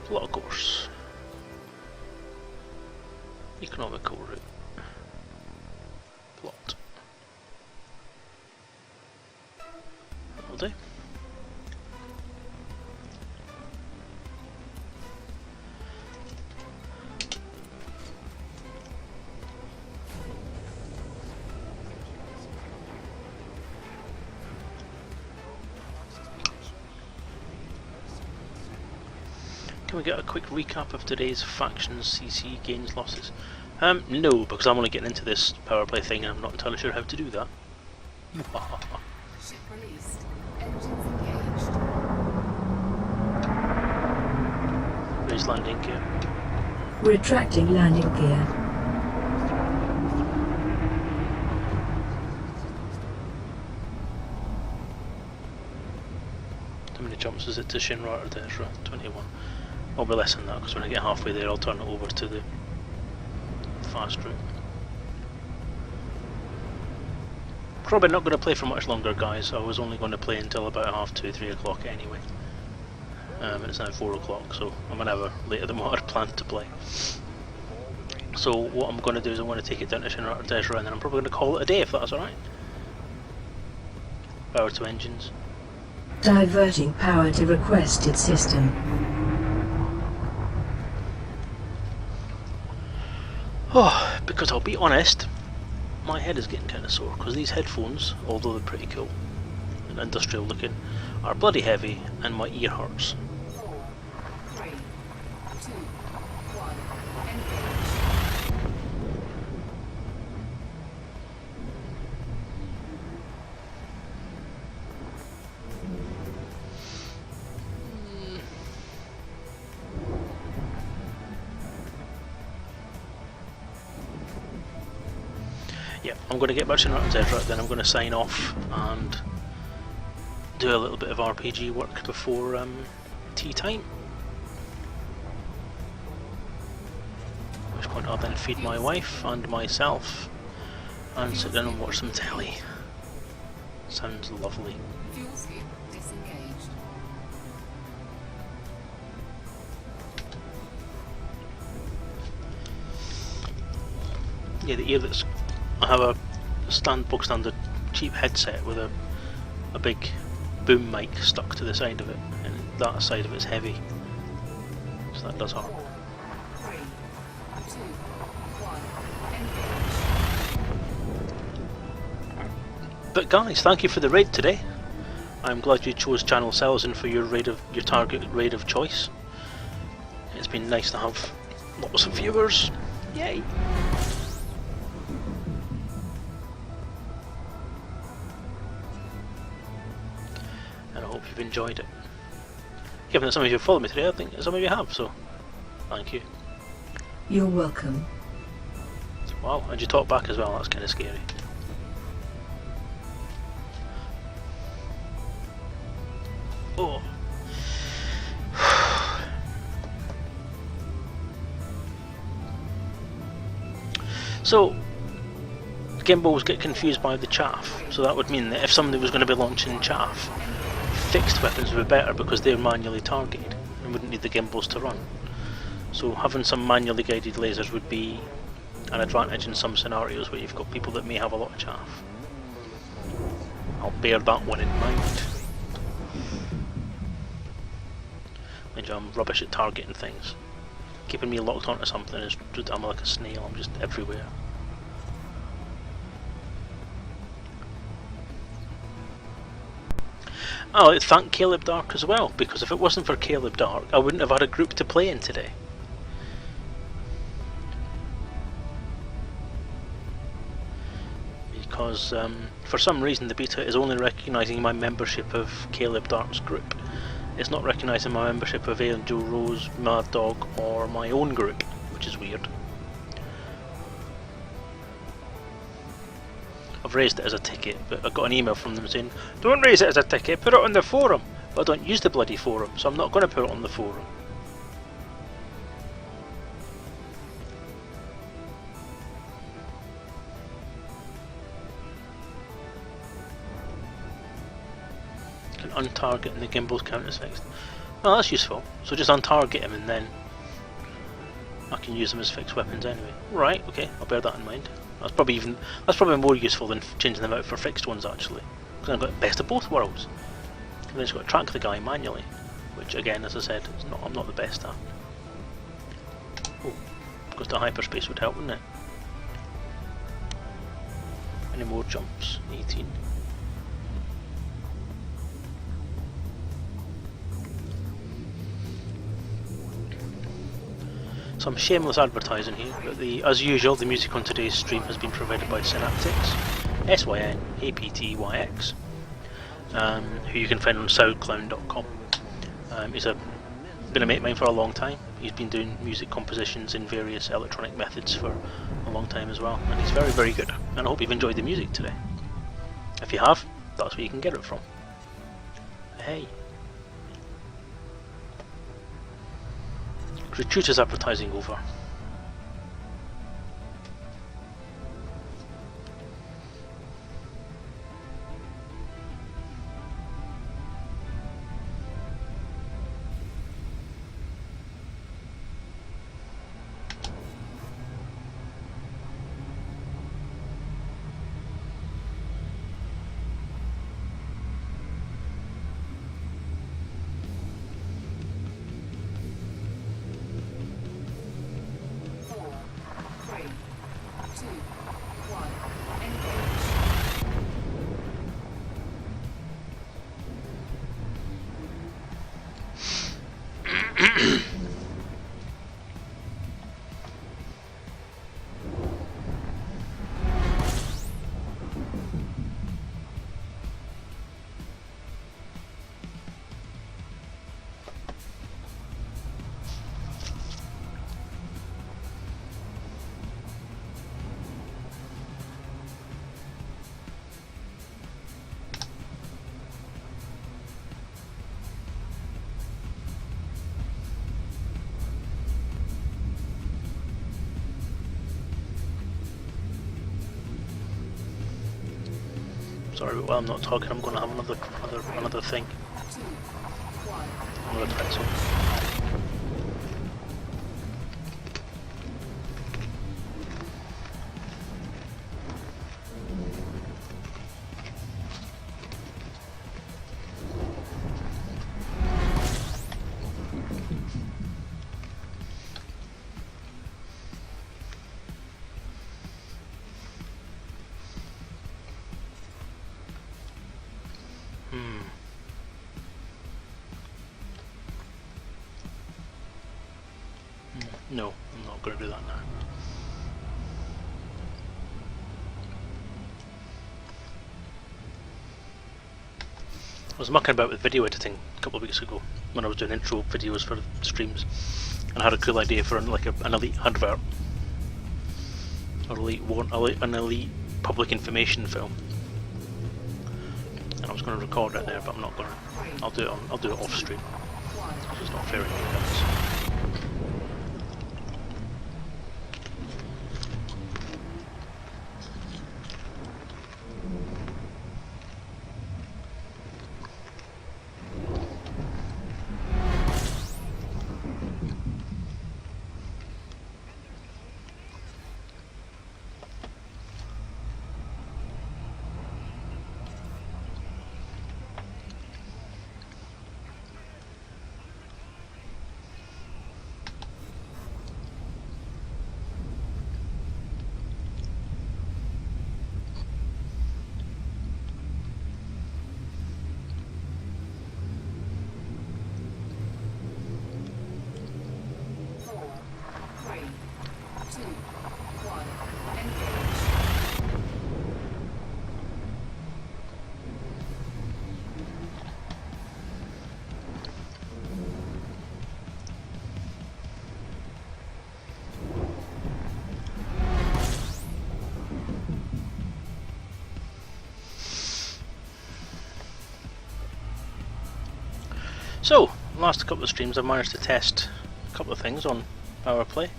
[SPEAKER 1] Plot course. Economical route. Plot. That'll do. Can we get a quick recap of today's factions, CC, gains, losses? No, because I'm only getting into this power play thing and I'm not entirely sure how to do that.
[SPEAKER 3] Ship released. Engines engaged.
[SPEAKER 1] Raise landing gear.
[SPEAKER 2] Retracting landing gear.
[SPEAKER 1] How many jumps is it to Shinra or Teshra? 21. I'll be less than that because when I get halfway there I'll turn it over to the fast route. Probably not going to play for much longer, guys. I was only going to play until about 2:30, 3 o'clock anyway. It's now 4 o'clock, so I'm an hour later than what I'd planned to play. So what I'm going to do is I'm going to take it down to Shinra or Teshra and then I'm probably going to call it a day if that's alright. Power to engines.
[SPEAKER 2] Diverting power to requested system.
[SPEAKER 1] Oh, because I'll be honest, my head is getting kind of sore because these headphones, although they're pretty cool and industrial looking, are bloody heavy and my ear hurts.
[SPEAKER 3] 4, 3, 2, 1. Engage.
[SPEAKER 1] Yeah, I'm going to get Merchant Art Zedra, then I'm going to sign off and do a little bit of RPG work before tea time. At which point I'll then feed my wife and myself and sit down and watch some telly. Sounds lovely.
[SPEAKER 3] Fuel skip disengaged.
[SPEAKER 1] Yeah, the ear that's... I have a book standard cheap headset with a big boom mic stuck to the side of it, and that side of it's heavy, so that does harm.
[SPEAKER 3] 3, 2, 1. Engage.
[SPEAKER 1] But guys, thank you for the raid today. I'm glad you chose Channel Selezen for your target raid of choice. It's been nice to have lots of viewers. Yay! And I hope you've enjoyed it. Given that some of you have followed me today, I think some of you have, so thank you.
[SPEAKER 2] You're welcome.
[SPEAKER 1] Wow, and you talk back as well, that's kind of scary. Oh. So, gimbals get confused by the chaff, so that would mean that if somebody was going to be launching chaff, fixed weapons would be better because they're manually targeted and wouldn't need the gimbals to run. So having some manually guided lasers would be an advantage in some scenarios where you've got people that may have a lot of chaff. I'll bear that one in mind. Mind you, I'm rubbish at targeting things. Keeping me locked onto something is just, I'm like a snail, I'm just everywhere. Oh, I'd thank Caleb Dark as well, because if it wasn't for Caleb Dark, I wouldn't have had a group to play in today. Because for some reason the beta is only recognising my membership of Caleb Dark's group. It's not recognising my membership of Angel Rose, Mad Dog, or my own group, which is weird. I've raised it as a ticket, but I got an email from them saying, "Don't raise it as a ticket, put it on the forum." But I don't use the bloody forum, so I'm not going to put it on the forum. Can untarget and the gimbals count as fixed. Well, that's useful. So just untarget him and then I can use them as fixed weapons anyway. Right, okay, I'll bear that in mind. That's probably more useful than changing them out for fixed ones actually. Because I've got best of both worlds. And then just got to track the guy manually, which again, as I said, I'm not the best at. Oh, goes to hyperspace would help, wouldn't it? Any more jumps? 18. Some shameless advertising here, but as usual, the music on today's stream has been provided by Synaptics, SYNAPTYX, who you can find on soundcloud.com. He's been a mate of mine for a long time. He's been doing music compositions in various electronic methods for a long time as well, and he's very, very good. And I hope you've enjoyed the music today. If you have, that's where you can get it from. Hey. Gratuitous advertising over. Sorry, but while I'm not talking, I'm going to have another thing. Another pretzel. No, I'm not going to do that now. I was mucking about with video editing a couple of weeks ago when I was doing intro videos for streams, and I had a cool idea for an elite advert, or an elite public information film, and I was going to record it there, but I'm not going to. I'll do it off stream. It's not fair enough. So, last couple of streams I've managed to test a couple of things on Powerplay.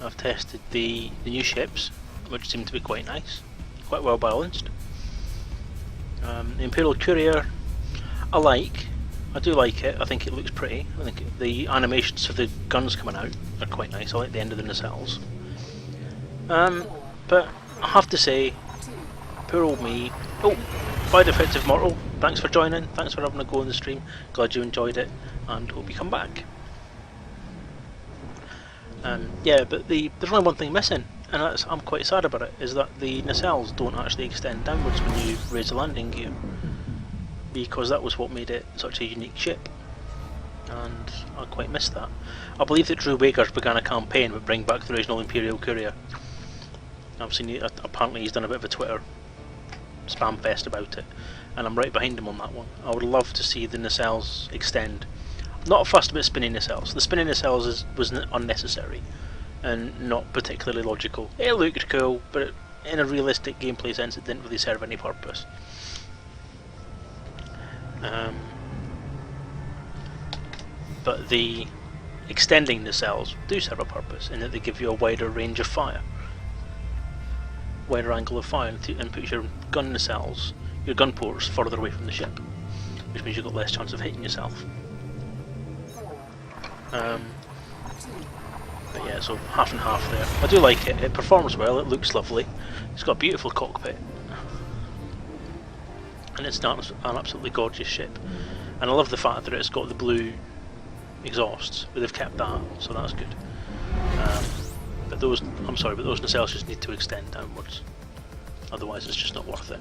[SPEAKER 1] I've tested the new ships, which seem to be quite nice, quite well balanced. The Imperial Courier, I do like it, I think it looks pretty. I think the animations of the guns coming out are quite nice, I like the end of the nacelles. But I have to say, poor old me. Oh, by defective mortal, thanks for joining, thanks for having a go on the stream, glad you enjoyed it, and hope you come back. Yeah, but there's only one thing missing, and I'm quite sad about it, is that the nacelles don't actually extend downwards when you raise the landing gear, because that was what made it such a unique ship, and I quite missed that. I believe that Drew Wakers began a campaign to bring back the original Imperial Courier. I've seen it, apparently he's done a bit of a Twitter spam fest about it, and I'm right behind him on that one. I would love to see the nacelles extend. I'm not fussed about spinning nacelles. The spinning nacelles was unnecessary and not particularly logical. It looked cool, but in a realistic gameplay sense it didn't really serve any purpose. But the extending nacelles do serve a purpose in that they give you a wider range of fire, wider angle of fire, and puts your gun nacelles, your gun ports, further away from the ship, which means you've got less chance of hitting yourself. But yeah, so half and half there. I do like it, it performs well, it looks lovely, it's got a beautiful cockpit, and it's an absolutely gorgeous ship. And I love the fact that it's got the blue exhausts, but they've kept that, so that's good. But those nacelles just need to extend downwards, otherwise it's just not worth it.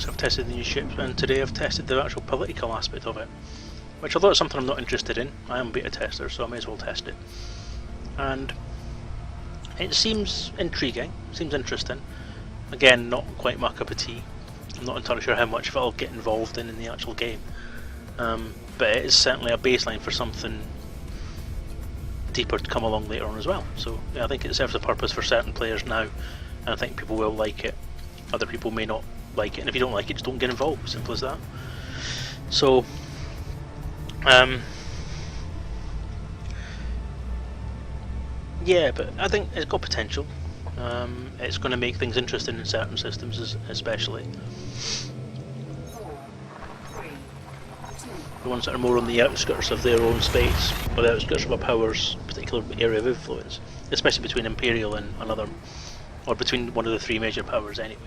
[SPEAKER 1] I've tested the new ships, and today I've tested the actual political aspect of it. which although it's something I'm not interested in, I am a beta tester, so I may as well test it. And it seems intriguing, seems interesting. Again, not quite my cup of tea. I'm not entirely sure how much of it I'll get involved in the actual game. But it is certainly a baseline for something deeper to come along later on as well. So yeah, I think it serves a purpose for certain players now, and I think people will like it. Other people may not like it, and if you don't like it, just don't get involved. Simple as that. So yeah, but I think it's got potential. It's going to make things interesting in certain systems, especially the ones that are more on the outskirts of their own space, or the outskirts of a power's particular area of influence, especially between Imperial and another, or between one of the three major powers anyway.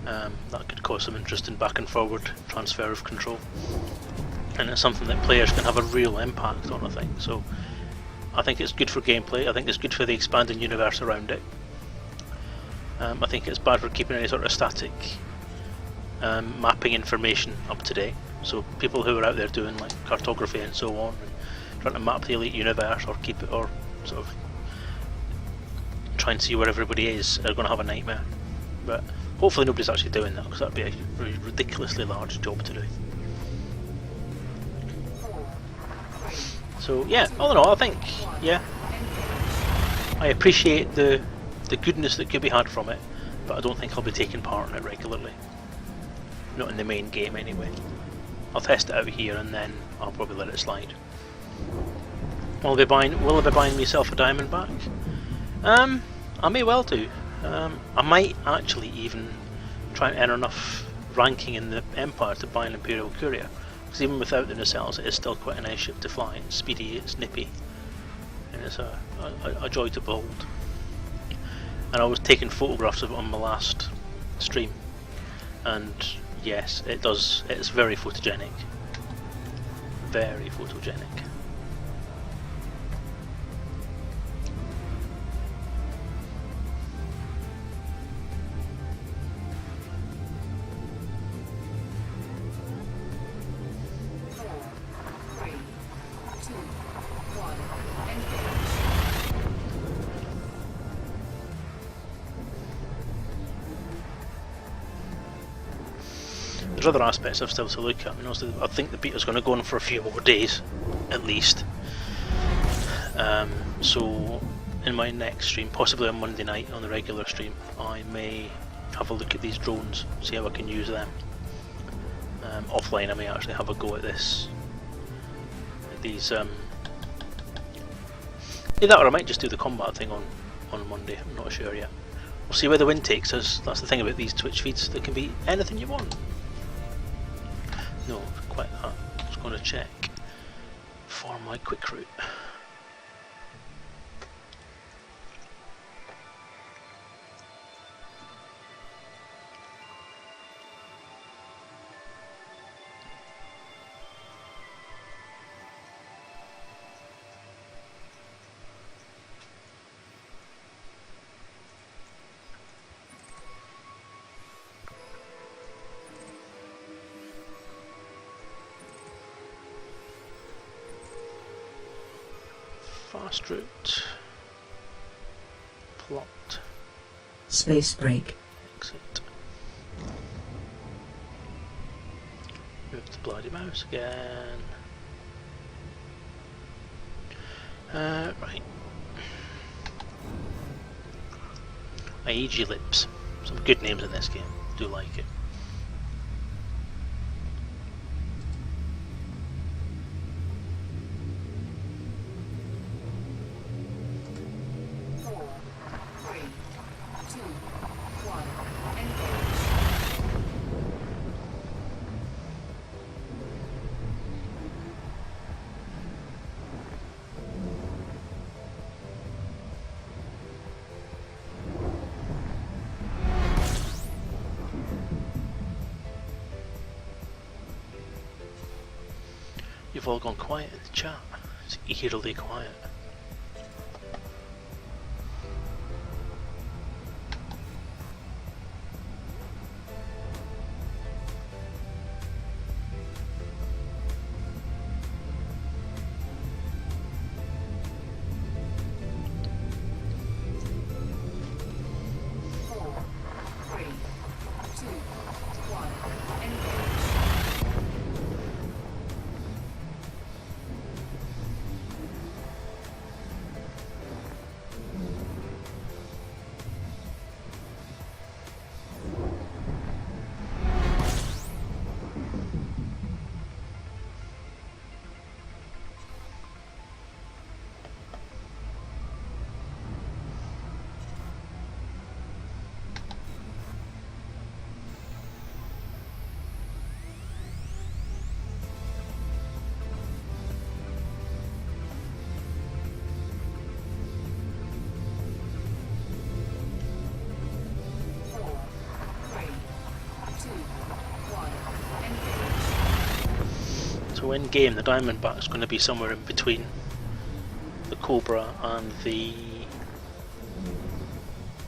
[SPEAKER 1] That could cause some interesting back and forward transfer of control, and it's something that players can have a real impact on, I think. So I think it's good for gameplay, I think it's good for the expanding universe around it. I think it's bad for keeping any sort of static mapping information up to date. So people who are out there doing like cartography and so on, and trying to map the elite universe or keep it, or sort of try and see where everybody is, are going to have a nightmare. But hopefully nobody's actually doing that, because that'd be a ridiculously large job to do. So yeah, all in all, I think, yeah, I appreciate the goodness that could be had from it, but I don't think I'll be taking part in it regularly. Not in the main game anyway. I'll test it out here and then I'll probably let it slide. Will I be buying myself a diamond back? I may well do. I might actually even try and earn enough ranking in the Empire to buy an Imperial Courier, because even without the nacelles it is still quite a nice ship to fly. It's speedy, it's nippy, and it's a joy to behold. And I was taking photographs of it on my last stream, and yes, it does. It's very photogenic. Very photogenic. There's other aspects I've still to look at. I mean, obviously, I think the beta's going to go on for a few more days, at least. So, in my next stream, possibly on Monday night on the regular stream, I may have a look at these drones, see how I can use them. Offline, I may actually have a go at this. These, either that, or I might just do the combat thing on Monday. I'm not sure yet. We'll see where the wind takes us. That's the thing about these Twitch feeds; they can be anything you want. No, quite that. I was going to check for my quick route. Fast route. Plot.
[SPEAKER 2] Space break.
[SPEAKER 1] Exit. Move the bloody mouse again. Right. Aegi Lips. Some good names in this game. Do like it. You've all gone quiet in the chat. It's eerily quiet. So in game, the Diamondback's going to be somewhere in between the Cobra and the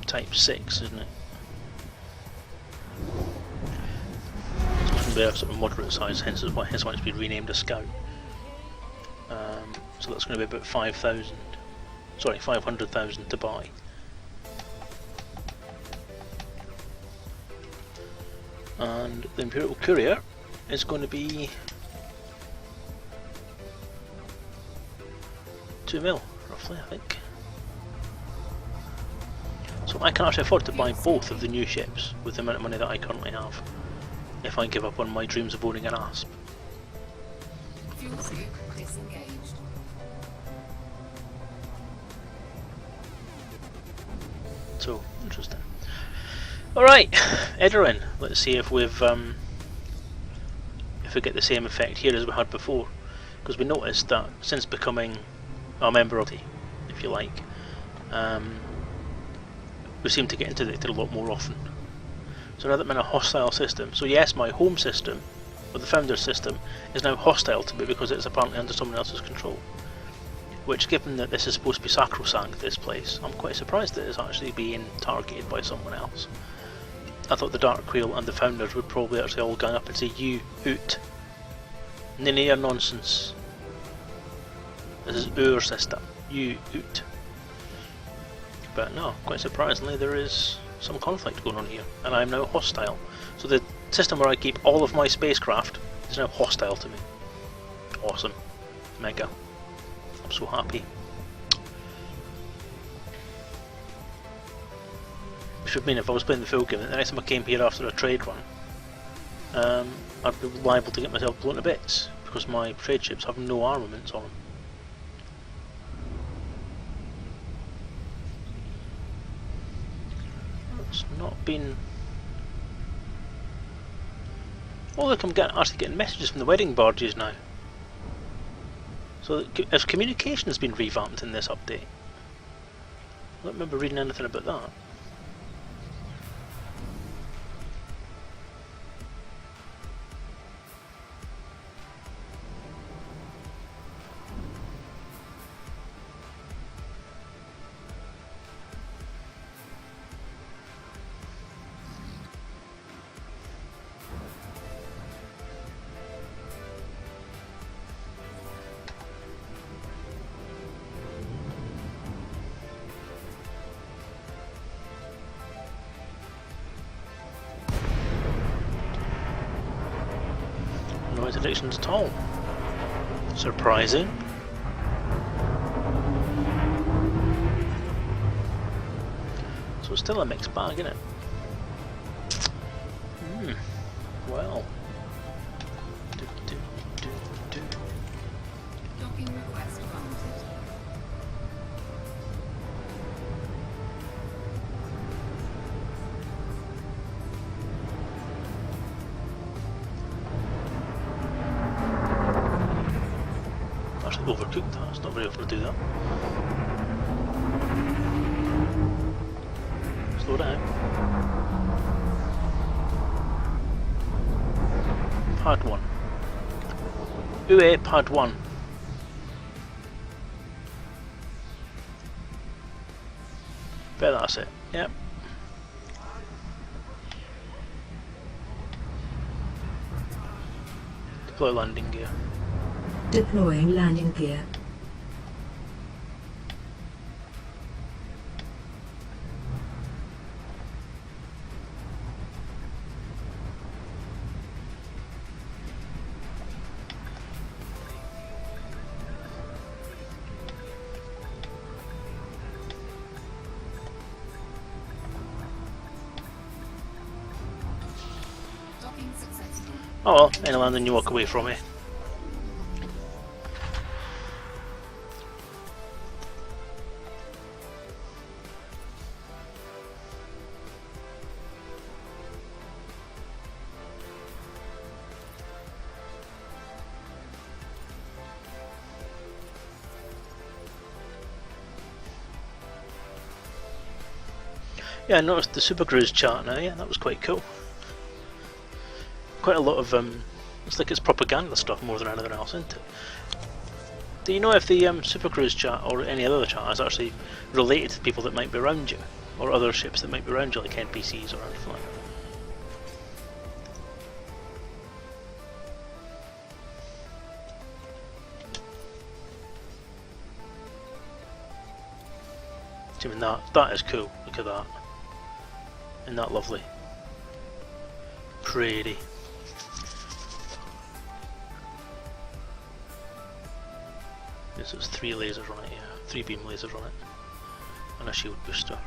[SPEAKER 1] Type 6, isn't it? So it's going to be a sort of moderate size, hence why it's been renamed a Scout. So that's going to be about 500,000 to buy. And the Imperial Courier is going to be 2 mil, roughly, I think. So I can actually afford to buy both of the new ships with the amount of money that I currently have, if I give up on my dreams of owning an ASP.
[SPEAKER 3] Fuel scoop disengaged.
[SPEAKER 1] So interesting. Alright, Edorin. Let's see if we've if we get the same effect here as we had before. Because we noticed that since becoming a member of the, if you like, we seem to get interdicted a lot more often. So now that I'm in a hostile system, so yes, my home system, or the Founder's system, is now hostile to me because it's apparently under someone else's control. Which, given that this is supposed to be sacrosanct, this place, I'm quite surprised that it's actually being targeted by someone else. I thought the Dark Quail and the Founders would probably actually all gang up and say, "You hoot. None of nonsense. This is our system. You hoot." But no, quite surprisingly, there is some conflict going on here, and I'm now hostile. So the system where I keep all of my spacecraft is now hostile to me. Awesome. Mega. I'm so happy. Which would mean if I was playing the full game, the next time I came here after a trade run, I'd be liable to get myself blown to bits because my trade ships have no armaments on them. It's not been. Oh look, I'm actually getting messages from the wedding barges now. So has communication has been revamped in this update? I don't remember reading anything about that. No interdictions at all. Surprising. So it's still a mixed bag, isn't it? Well.
[SPEAKER 3] Docking request granted.
[SPEAKER 1] Actually overcooked that, it's not very often to do that. Slow down. Pad 1. UE pad 1. Bet that's it, yep. Deploy landing gear.
[SPEAKER 2] Deploying landing gear.
[SPEAKER 3] Docking successful.
[SPEAKER 1] Oh well, any landing you walk away from it. Yeah, I noticed the Super Cruise chart now, yeah, that was quite cool. Quite a lot of It's like it's propaganda stuff more than anything else, isn't it? Do you know if the Super Cruise chat or any other chat is actually related to people that might be around you, or other ships that might be around you, like NPCs or anything like that? Even that is cool. Look at that. Isn't that lovely? Pretty. This is 3 lasers on it, yeah. 3 beam lasers on it. And a shield booster.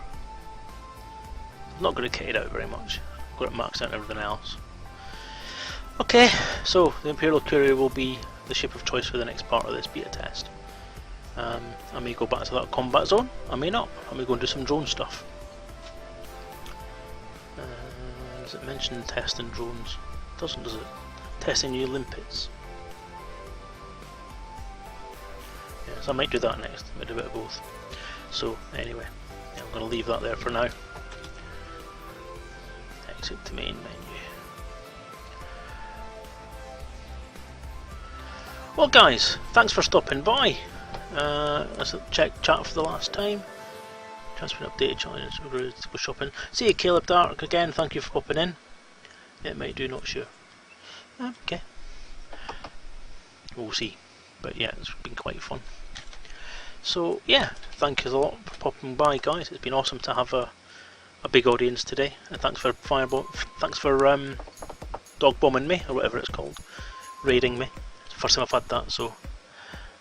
[SPEAKER 1] I'm not going to kit it out very much. I've got it maxed out and everything else. Okay, so the Imperial Courier will be the ship of choice for the next part of this beta test. I may go back to that combat zone, I may not. I may go and do some drone stuff. Does it mention testing drones? It doesn't, does it? Testing new limpets. Yes, I might do that next. I might do a bit of both. So anyway, yeah, I'm going to leave that there for now. Exit to main menu. Well guys, thanks for stopping by. Let's check chat for the last time. Transfer updated challenge, we're going to go shopping. See you Caleb Dark again, thank you for popping in. It might do, not sure. Okay. We'll see. But yeah, it's been quite fun. So yeah, thank you a lot for popping by guys. It's been awesome to have a big audience today. And thanks for dog bombing me, or whatever it's called. Raiding me. It's the first time I've had that, so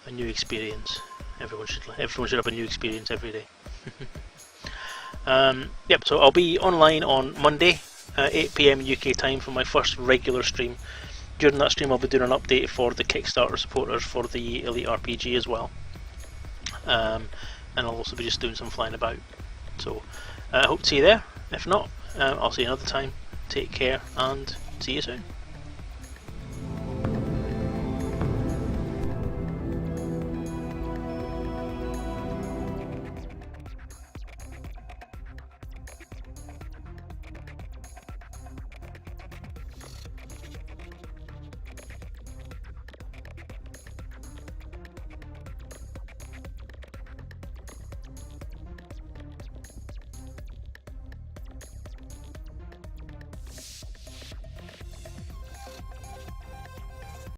[SPEAKER 1] a new experience. Everyone should have a new experience every day. Yep, so I'll be online on Monday, 8 PM UK time for my first regular stream. During that stream I'll be doing an update for the Kickstarter supporters for the Elite RPG as well. And I'll also be just doing some flying about. So I hope to see you there. If not, I'll see you another time. Take care and see you soon.